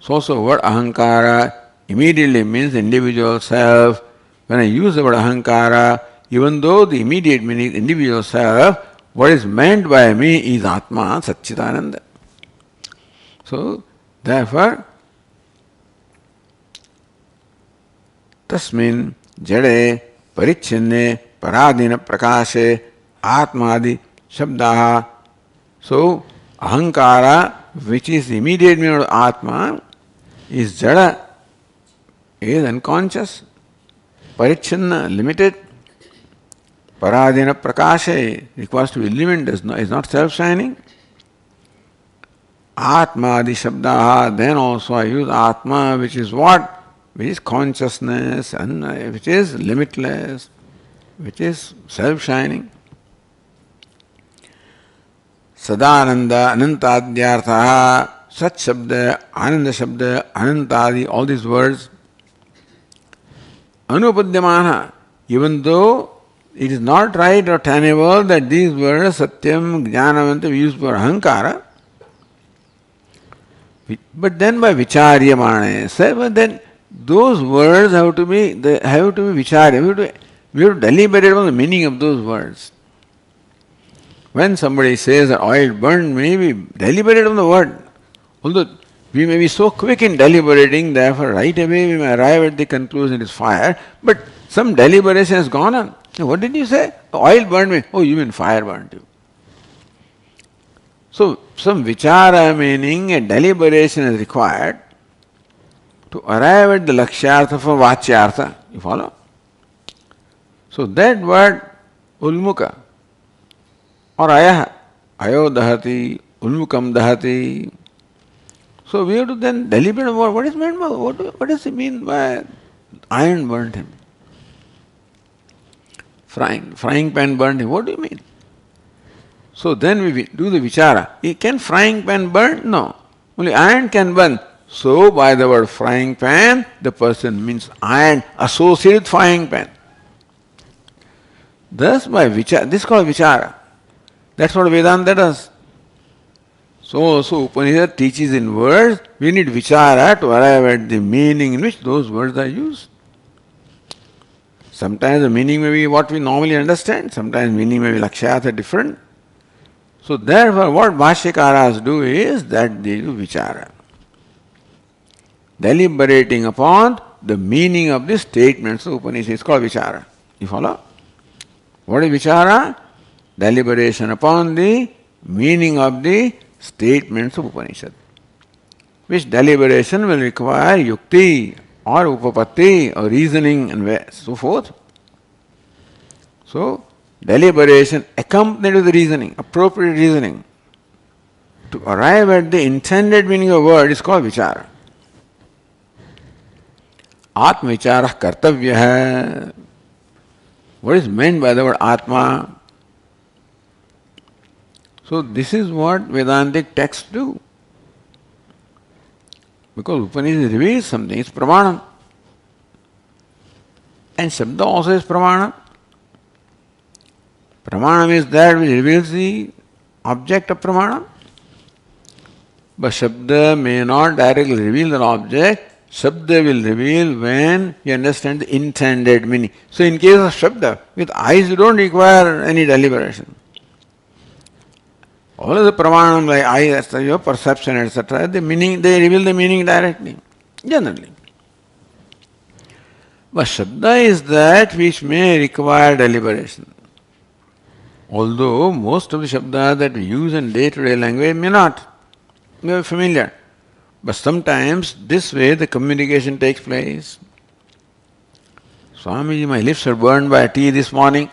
So also word ahankara immediately means individual self. When I use the word ahankara, even though the immediate meaning is individual self, what is meant by me is Atma, Satchitananda. So, therefore, tasmin jade parichinne paradina prakashe atmadi shabdaha. So, ahankara, which is the immediate meaning of Atma, is jada, is unconscious, parichinna, limited. Paradina prakashe requires to be illumined, is not self-shining. Atma adi shabdaha, then also I use Atma, which is what? Which is consciousness, and which is limitless, which is self-shining. Sadananda, Anantadhyartha, Sat Shabda, Ananda Shabda, Anantadi, all these words. Anupadyamana, even though it is not right or tenable that these words, Satyam, Jnanavanta, we use for Ahankara, but then by Vicharyamana, but then those words have to be Vicharya. We have to deliberate on the meaning of those words. When somebody says that oil burned me, we deliberate on the word. Although we may be so quick in deliberating, therefore right away we may arrive at the conclusion it is fire, but some deliberation has gone on. What did you say? Oil burned me. Oh, you mean fire burned you. So, some vichara, meaning a deliberation is required to arrive at the lakshyartha for vachyartha. You follow? So, that word ulmuka or ayaha, ayo dahati, ulmukam dahati. So, we have to then deliberate about what is meant by, what does it mean by iron burnt him? Frying pan burned him. What do you mean? So then we do the vichara. Can frying pan burn? No. Only iron can burn. So by the word frying pan, the person means iron associated with frying pan. Thus by vichara, this is called vichara. That's what Vedanta does. So Upanishad teaches in words, we need vichara to arrive at the meaning in which those words are used. Sometimes the meaning may be what we normally understand, sometimes meaning may be lakshyartha different. So therefore what Bhashyakaras do is that they do vichara. Deliberating upon the meaning of the statements of Upanishad is called vichara. You follow? What is vichara? Deliberation upon the meaning of the statements of Upanishad. Which deliberation will require yukti or upapatti or reasoning and so forth. So, deliberation accompanied with reasoning, appropriate reasoning, to arrive at the intended meaning of a word is called vichara. Atma vichara kartavya hai. What is meant by the word Atma? So this is what Vedantic texts do. Because Upanishad reveals something, it's pramanam. And Shabda also is pramanam. Pramanam is that which reveals the object of pramanam. But Shabda may not directly reveal the object. Shabda will reveal when you understand the intended meaning. So in case of Shabda, with eyes you don't require any deliberation. All of the pramanam like eye, your perception, etc., the meaning, they reveal the meaning directly, generally. But Shabda is that which may require deliberation. Although most of the Shabdas that we use in day-to-day language may not. We are familiar. But sometimes this way the communication takes place. Swamiji, my lips are burned by tea this morning.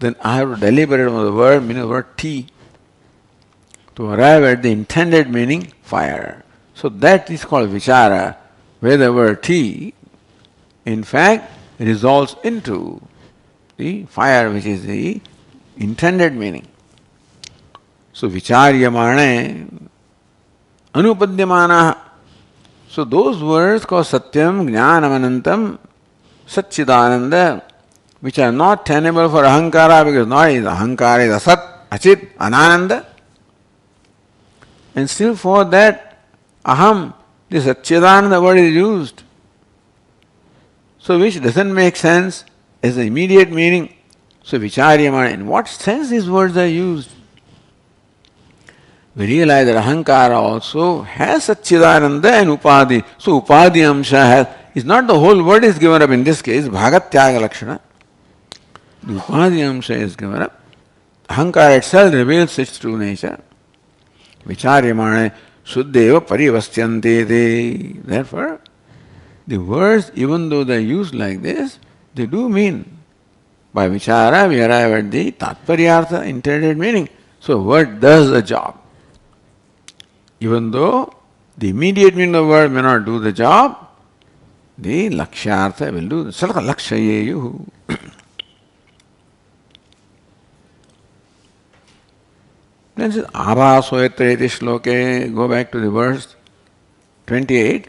Then I have to deliberate on the word, meaning the word tea, to arrive at the intended meaning, fire. So that is called vichara, where the word tea in fact resolves into the fire, which is the intended meaning. So vicharyamane anupadyamana. So those words called satyam, jnanam, anantam, satchidananda, which are not tenable for ahankara, because not is ahankara is asat, achit, anananda. And still for that aham, this satchidananda word is used. So which doesn't make sense as the immediate meaning. So vicharyamana, in what sense these words are used? We realize that ahankara also has satchidananda and upadi. So upadi amsha has, is not the whole word is given up in this case, bhagatyaga lakshana. The upadi amsha is given up. Ahankara itself reveals its true nature. Vicharyamane suddheva parivastyanti. Therefore, the words, even though they are used like this, they do mean. By vichara, we arrive at the tatparyartha, intended meaning. So, word does a job. Even though the immediate meaning of the word may not do the job, the lakshyartha will do the salaka lakshayeyu. Then says abhasoyatra iti shloke. Go back to the verse 28.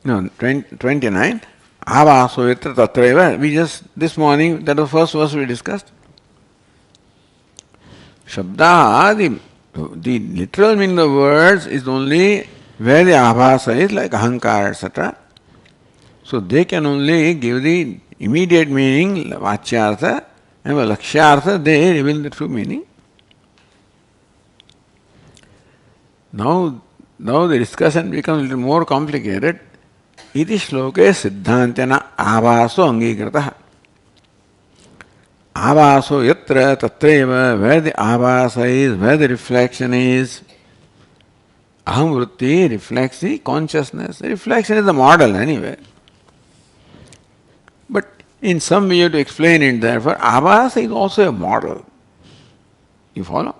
No, 29. Abhasoyatra tatraiva. We just, this morning, that was the first verse we discussed. Shabda, the literal meaning of words is only where the abhasa is, like ahankara, etc. So they can only give the immediate meaning, vachyartha, and lakshyartha, they reveal the true meaning. Now the discussion becomes a little more complicated. Iti shloke siddhantena abhaso angikritah. Abhaso yatra tatreva, where the abhasa is, where the reflection is. Aham vritti reflects the consciousness. The reflection is the model anyway. But in some way you have to explain it, therefore abhasa is also a model. You follow?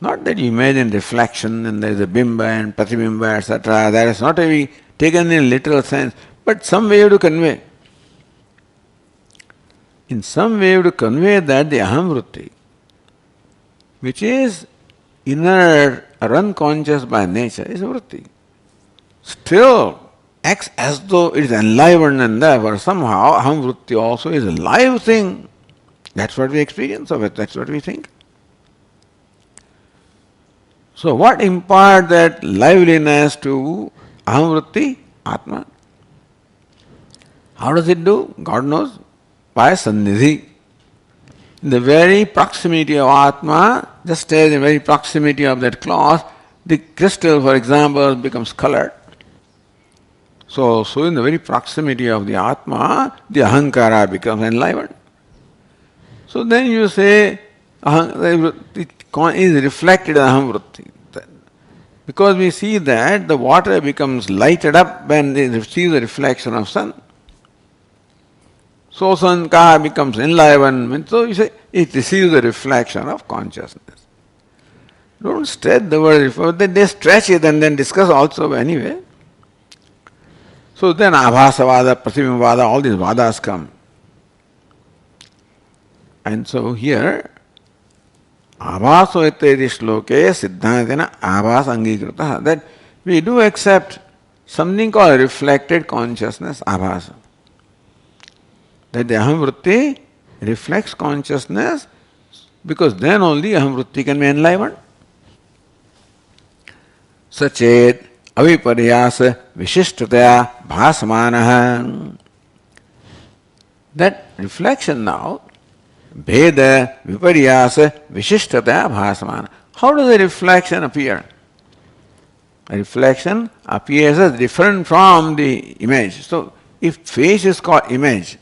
Not that you imagine reflection and there is a bimba and pratibimba, etc. That is not to be taken in literal sense, but some way you have to convey. In some way you have to convey that the aham vritti, which is inert or unconscious by nature, is a vritti, still acts as though it is enlivened, and therefore somehow aham vritti also is a live thing. That's what we experience of it, that's what we think. So what impart that liveliness to aham vritti? Atma. How does it do? God knows. By sannidhi. In the very proximity of Atma, just as in the very proximity of that cloth, the crystal, for example, becomes colored. So in the very proximity of the Atma, the ahankara becomes enlivened. So then you say, it is reflected in aham vritti. Because we see that the water becomes lighted up when it receives the reflection of sun. So sankara becomes enlivened. So you say it receives the reflection of consciousness. Don't stretch the word, they stretch it and then discuss also anyway. So then abhasavada, pratibimvada, all these vadas come. And so here, abhaso iti shloke siddhantena abhas angikritah, that we do accept something called reflected consciousness, abhasa. That the aham vritti reflects consciousness, because then only aham vritti can be enlivened. Sachet aviparyasa vishishtataya bhasamanaha. That reflection now, Bheda viparyasa vishishtataya bhasamana. How does a reflection appear? A reflection appears as different from the image. So if face is called image,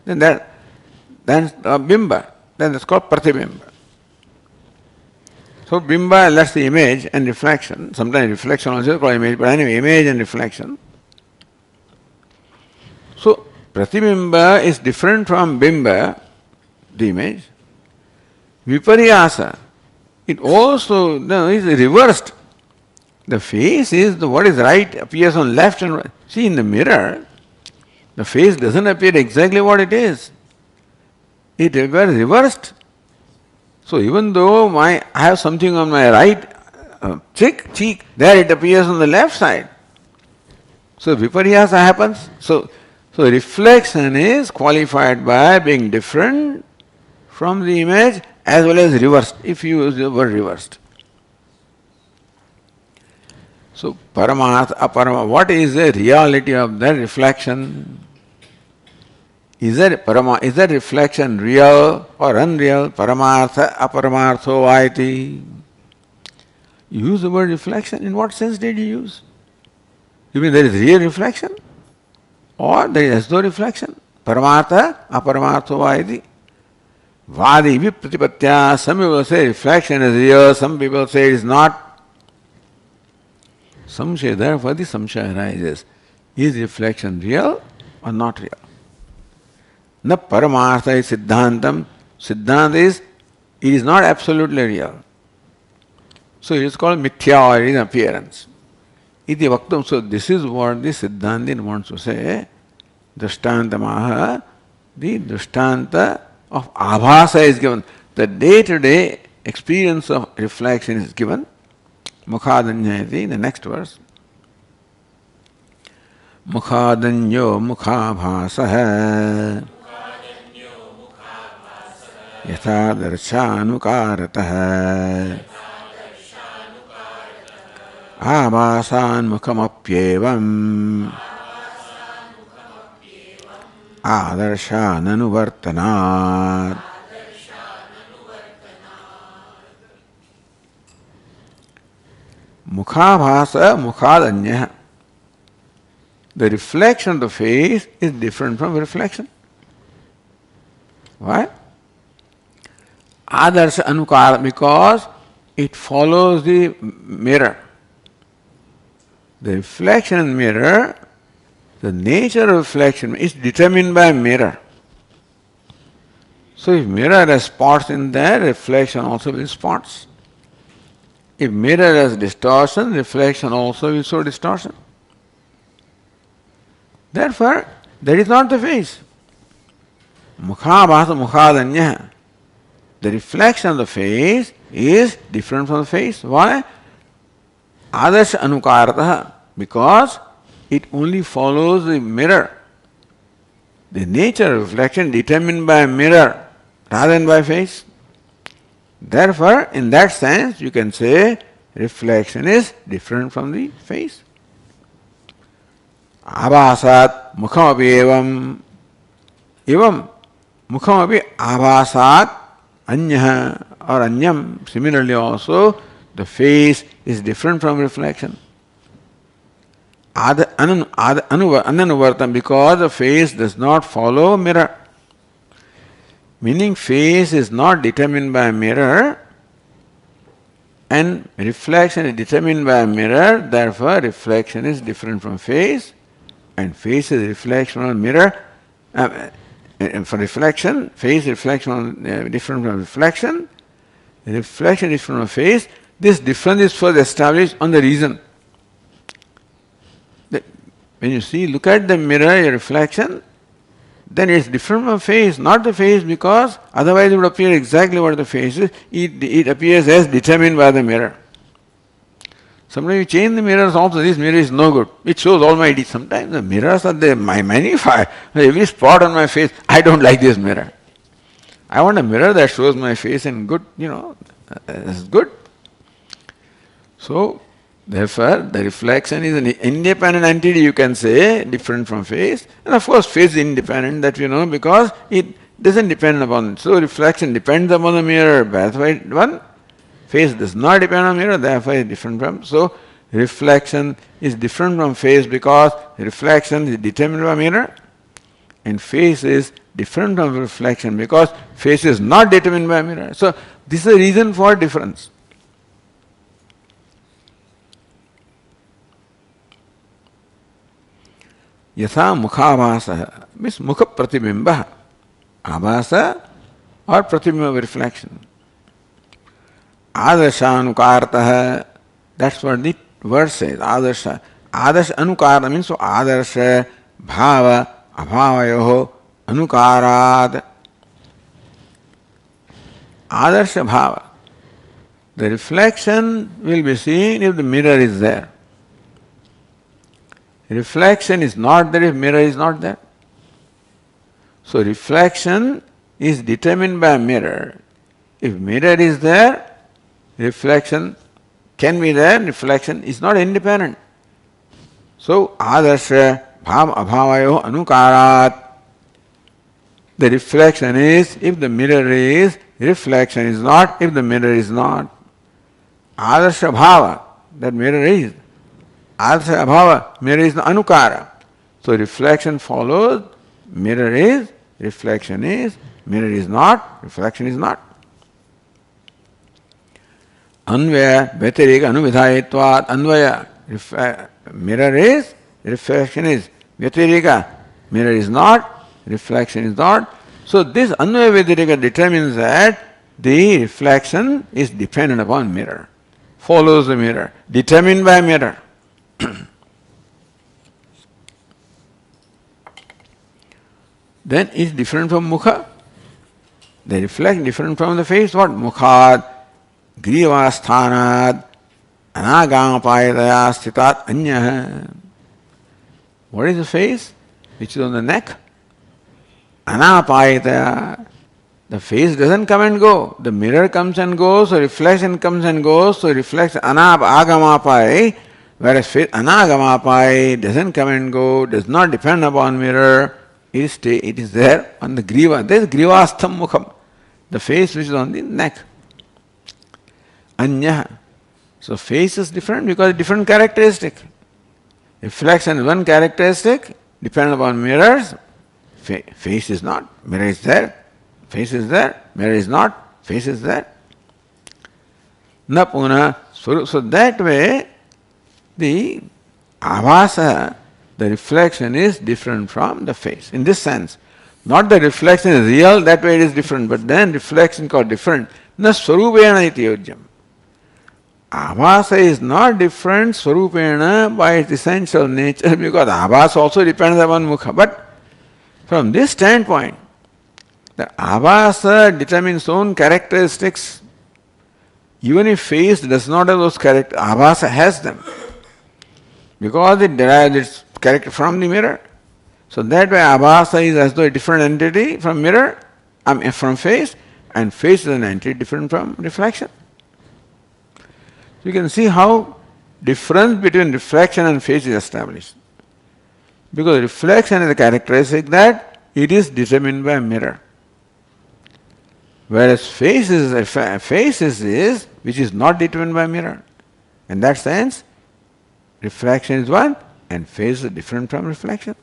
then that's bimba, then that's called pratibimba. So bimba, that's the image and reflection. Sometimes reflection also is called image, but anyway, image and reflection. So pratibimba is different from bimba, the image. Viparyasa, it also is reversed. The face is what is right appears on left and right. See, in the mirror, The face doesn't appear exactly what it is. It appears reversed. So even though I have something on my right cheek, there it appears on the left side. So viparyasa happens. So reflection is qualified by being different from the image as well as reversed, if you use the word reversed. So paramartha, aparama, what is the reality of that reflection? Is that reflection real or unreal? Paramartha, aparamartho vaiti. You use the word reflection. In what sense did you use? You mean there is real reflection? Or there is no reflection? Paramartha, aparamartho vaiti. Vadi vipratipatya. Some people say reflection is real, some people say it is not. Samshaya, therefore the samshaya arises. Is reflection real or not real? Na paramartha is siddhantam. Siddhanta is, it is not absolutely real. So it is called mithya, or it is appearance. Iti vaktam. So this is what the Siddhantin wants to say. Drishtantamaha, the drishtanta of abhasa is given. The day-to-day experience of reflection is given. Mukhadanyayati, the next verse. Mukhadanyo mukhabhasaha yatha darshanukarataha abhasan mukhamapyevam adarshanuvartanat. Mukhabhasa mukhadanya. The reflection of the face is different from reflection. Why? Adarsha anukara, because it follows the mirror. The reflection in the mirror, the nature of reflection is determined by mirror. So if mirror has spots in there, reflection also will spots. If mirror has distortion, reflection also will show distortion. Therefore, that is not the face. Mukhabhasa mukhadanya. The reflection of the face is different from the face. Why? Adarsha anukarataha. Because it only follows the mirror. The nature of reflection determined by mirror rather than by face. Therefore, in that sense, you can say reflection is different from the face. Abhasat mukhamapi evam. Evam mukhamapi abhasat anyah or anyam. Similarly also, the face is different from reflection. Ananuvartam, because the face does not follow mirror. Meaning face is not determined by a mirror and reflection is determined by a mirror, therefore reflection is different from face and face is reflection on mirror. For reflection, face reflection on, different from reflection is different from face. This difference is first established on the reason. That when you see, look at the mirror, your reflection, then it's different from face, not the face, because otherwise it would appear exactly what the face is. It appears as determined by the mirror. Sometimes you change the mirrors also, this mirror is no good. It shows all my deeds. Sometimes the mirrors are there, my magnify. Every spot on my face, I don't like this mirror. I want a mirror that shows my face in good, is good. So, therefore, the reflection is an independent entity, you can say, different from face. And of course, face is independent, that you know, because it doesn't depend upon it. So, reflection depends upon the mirror. That's why one, face does not depend on mirror, therefore it is different from. So, reflection is different from face because reflection is determined by mirror, and face is different from reflection because face is not determined by mirror. So, this is the reason for difference. Yatha mukhabhasa means mukha pratibimba. Abhasa or pratibimba reflection. Adarsha anukartaha, that's what the verse says. Adarsha. Adarsha anukarta means so adarsha, bhava, abhavayoho anukarat. Adarsha bhava. The reflection will be seen if the mirror is there. Reflection is not there if mirror is not there. So reflection is determined by a mirror. If mirror is there, reflection can be there, reflection is not independent. So adarsha bhav abhavayo anukarat. The reflection is if the mirror is, reflection is not if the mirror is not. Adarsha bhava, that mirror is. Adarsha abhava, mirror is anukara. So reflection follows, mirror is, reflection is, mirror is not, reflection is not. Anvaya vyatirika anuvidhayitvat. Anvaya, mirror is, reflection is. Vyatirika, mirror is not, reflection is not. So this anvaya vyatirika determines that the reflection is dependent upon mirror, follows the mirror, determined by mirror. Then it's different from mukha. They reflect different from the face. What? Mukhad, grivasthanad, anagamapayataya sthitat anyah. What is the face? Which is on the neck? Anapayataya. The face doesn't come and go. The mirror comes and goes, so reflection comes and goes, so reflection agamapai. Whereas face anagamapai doesn't come and go, does not depend upon mirror. It is there on the griva. There is grivastham mukham, the face which is on the neck. Anya. So face is different because different characteristic. Reflection is one characteristic, dependent upon mirrors. Face is not, mirror is there. Face is there, mirror is not, face is there. Na puna. So that way, the avasa, the reflection is different from the face. In this sense, not the reflection is real, that way it is different, but then reflection called different. Na swarupena iti yogyam. Avasa is not different swarupena by its essential nature because avasa also depends upon mukha. But from this standpoint, the avasa determines its own characteristics. Even if face does not have those characteristics, avasa has them. Because it derives its character from the mirror. So that way avasa is as though a different entity from mirror, from face, and face is an entity different from reflection. So you can see how difference between reflection and face is established. Because reflection is a characteristic that it is determined by mirror. Whereas face is which is not determined by mirror. In that sense, reflection is one and face is different from reflection.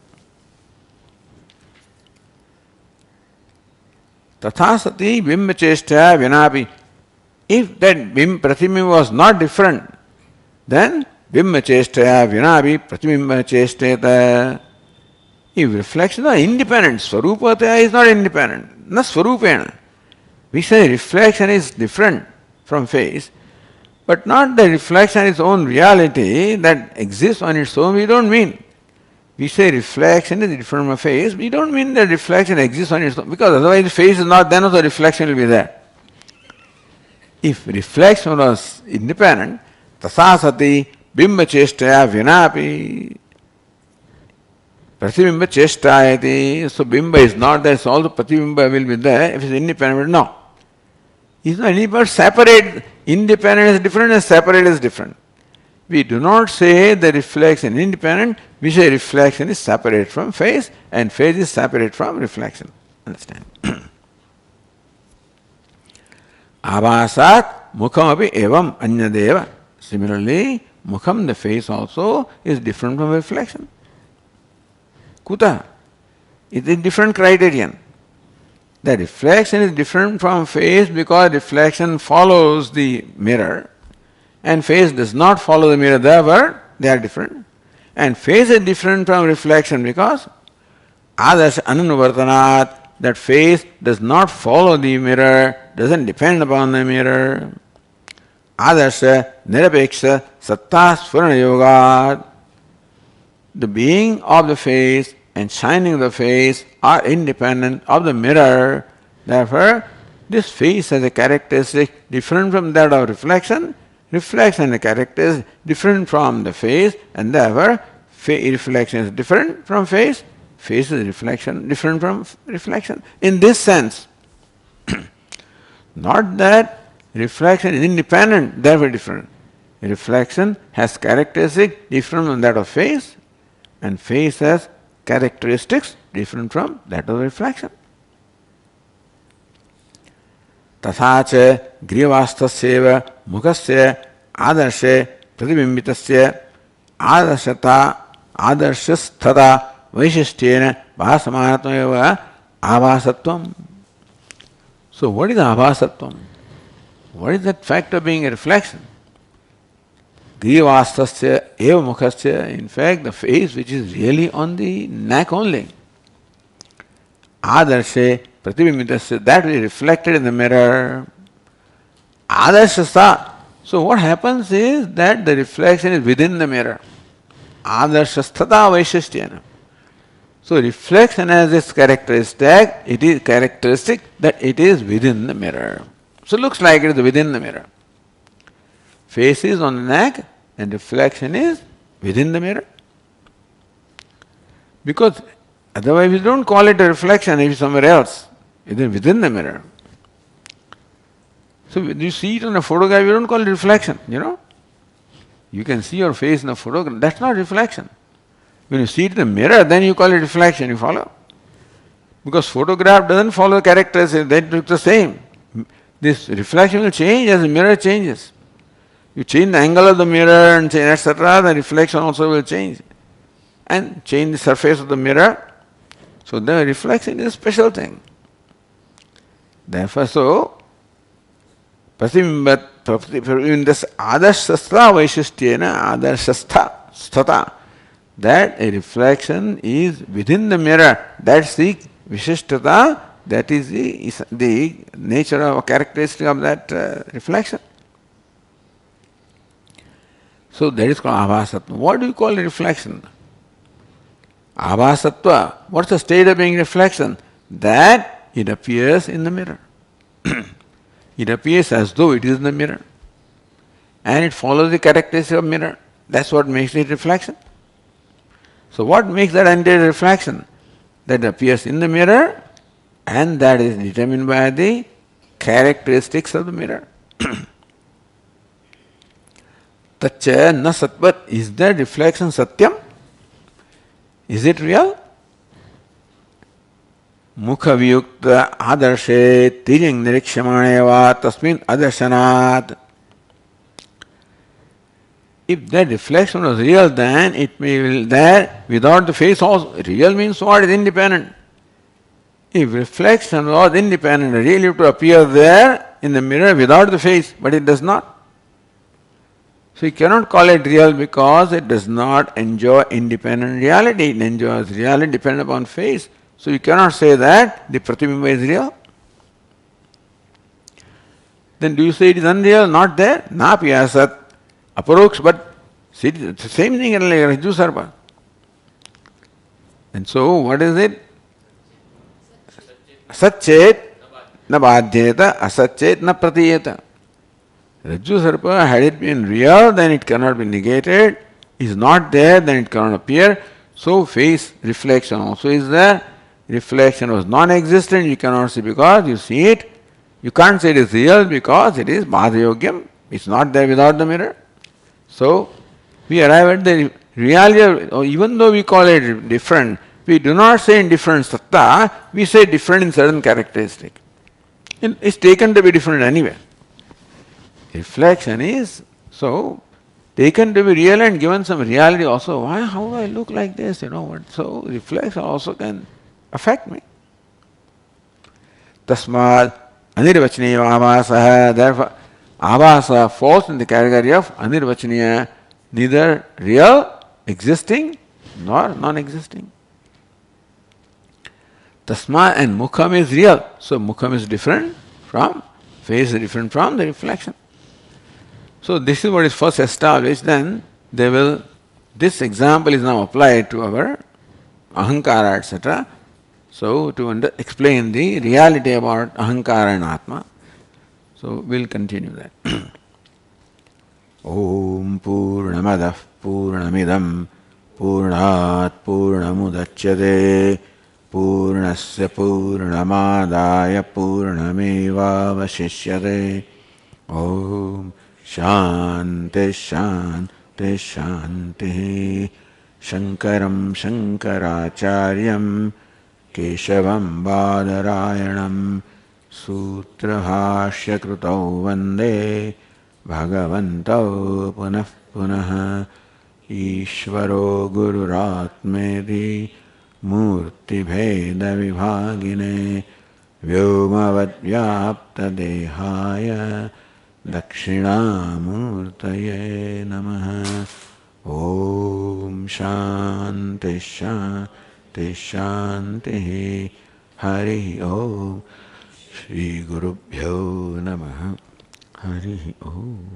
Tatha sati bimba cheshtaya vinapi. If that pratibimba was not different, then bimba cheshtaya vinapi pratibimba cheshteta. If reflections are independent, swarupataya is not independent, na swarupena. We say reflection is different from face, but not the reflection is its own reality that exists on its own, we don't mean. We say reflection is different from face, we don't mean that reflection exists on its own, because otherwise the face is not, then also reflection will be there. If reflection was independent, tasasati bimba cheshtaya vinapi pratibimba cheshtayati. So bimba is not there, so all the pratibimba will be there if it is independent. No. It's not independent, separate. Independent is different and separate is different. We do not say the reflection is independent, we say reflection is separate from face and face is separate from reflection. Understand? Abhasat mukham api evam anyadeva. Similarly, mukham, the face also, is different from reflection. Kuta? It is a different criterion. The reflection is different from face because reflection follows the mirror and face does not follow the mirror, therefore they are different. And face is different from reflection because adarsh ananuvartanat, that face does not follow the mirror, doesn't depend upon the mirror. Adarsha nirapeksha satta swarana yogat. The being of the face and shining of the face are independent of the mirror. Therefore, this face has a characteristic different from that of reflection. Reflection has a characteristic different from the face, and therefore, reflection is different from face. Face is reflection different from reflection. In this sense, not that reflection is independent, therefore different. Reflection has characteristics different from that of face, and face has characteristics different from that of reflection. तथा च ग्रीवास्थस्यैव मुखस्य आदर्शे प्रतिबिम्बितस्य आदर्शता आदर्शस्थता वैशिष्ट्येन भासमानत्वमेव आभासत्वम्. So what is आभासत्वम्? What is that fact of being a reflection? Grivastasya eva mukhasya, in fact, the face which is really on the neck only. Adarshe pratibimbitasya, that is reflected in the mirror. Adarshastha. So what happens is that the reflection is within the mirror. Adarshasthata vaishishtyena. So reflection has its characteristic, it is characteristic that it is within the mirror. So it looks like it is within the mirror. Face is on the neck and reflection is within the mirror. Because otherwise we don't call it a reflection if it's somewhere else. It is within the mirror. So when you see it on a photograph, you don't call it reflection, you know. You can see your face in a photograph, that's not reflection. When you see it in the mirror, then you call it reflection, you follow? Because photograph doesn't follow characteristics, they look the same. This reflection will change as the mirror changes. You change the angle of the mirror and change, etc., the reflection also will change. And change the surface of the mirror. So the reflection is a special thing. Therefore, so, in this adarshastha vaishishtyena adarshastha sthata, that a reflection is within the mirror. That's the vishishtata, that is the nature of a characteristic of that reflection. So that is called abhasatva. What do you call a reflection? Abhasatva. What's the state of being reflection? That it appears in the mirror. It appears as though it is in the mirror. And it follows the characteristic of mirror. That's what makes it reflection. So what makes that entire reflection? That appears in the mirror and that is determined by the characteristics of the mirror. Tacha na satvat. Is that reflection satyam? Is it real? Mukha viyukta adarshe tijing nirikshamaneva tasmin adarshanat. If that reflection was real, then it may be there without the face also. Real means what? Is independent. If reflection was independent, really to appear there in the mirror without the face, but it does not. So you cannot call it real because it does not enjoy independent reality. It enjoys reality dependent upon face. So you cannot say that the pratibimba is real. Then do you say it is unreal? Not there? Napi asat. Aparoks, but see, it's the same thing like Rajju Sarpa. And so, what is it? Satchet na badhyeta, asatchet na pratiyeta. Rajju Sarpa, had it been real, then it cannot be negated. Is not there, then it cannot appear. So, face reflection also is there. Reflection was non-existent, you cannot see because you see it. You can't say it is real because it is badhayogyam. It's not there without the mirror. So, we arrive at the reality, or even though we call it different, we do not say in different satta, we say different in certain characteristic. It's taken to be different anyway. Reflection is, so, taken to be real and given some reality also. Why, how do I look like this, you know what? So, reflection also can affect me. Tasmad anirvachaniya avasa, therefore, Abhasa falls in the category of anirvachaniya, neither real, existing, nor non-existing. Tasma and mukham is real. So mukham is different from, face is different from the reflection. So this is what is first established, then they will, this example is now applied to our ahankara, etc. So, to explain the reality about ahankara and atma, so we'll continue that. Om Purnamadah Purnamidam Purnat Purnamudachyate Purnasya Purnamadaya Purnameva Vashishyate. Om Shanti Shanti Shanti. Shankaram Shankaracharyam Keshavam Badarayanam Sutrabhashya Krutau Vande Bhagavantau Punah Punah Ishvaro Gururatmedi Murti Bheda Vibhagine Vyomavad Vyapta Dehaya Dakshinamurtaye Namaha. Om Shanti Shanti Shanti. Hari Om. Shri Gurubhyo Namaha. Hari Om.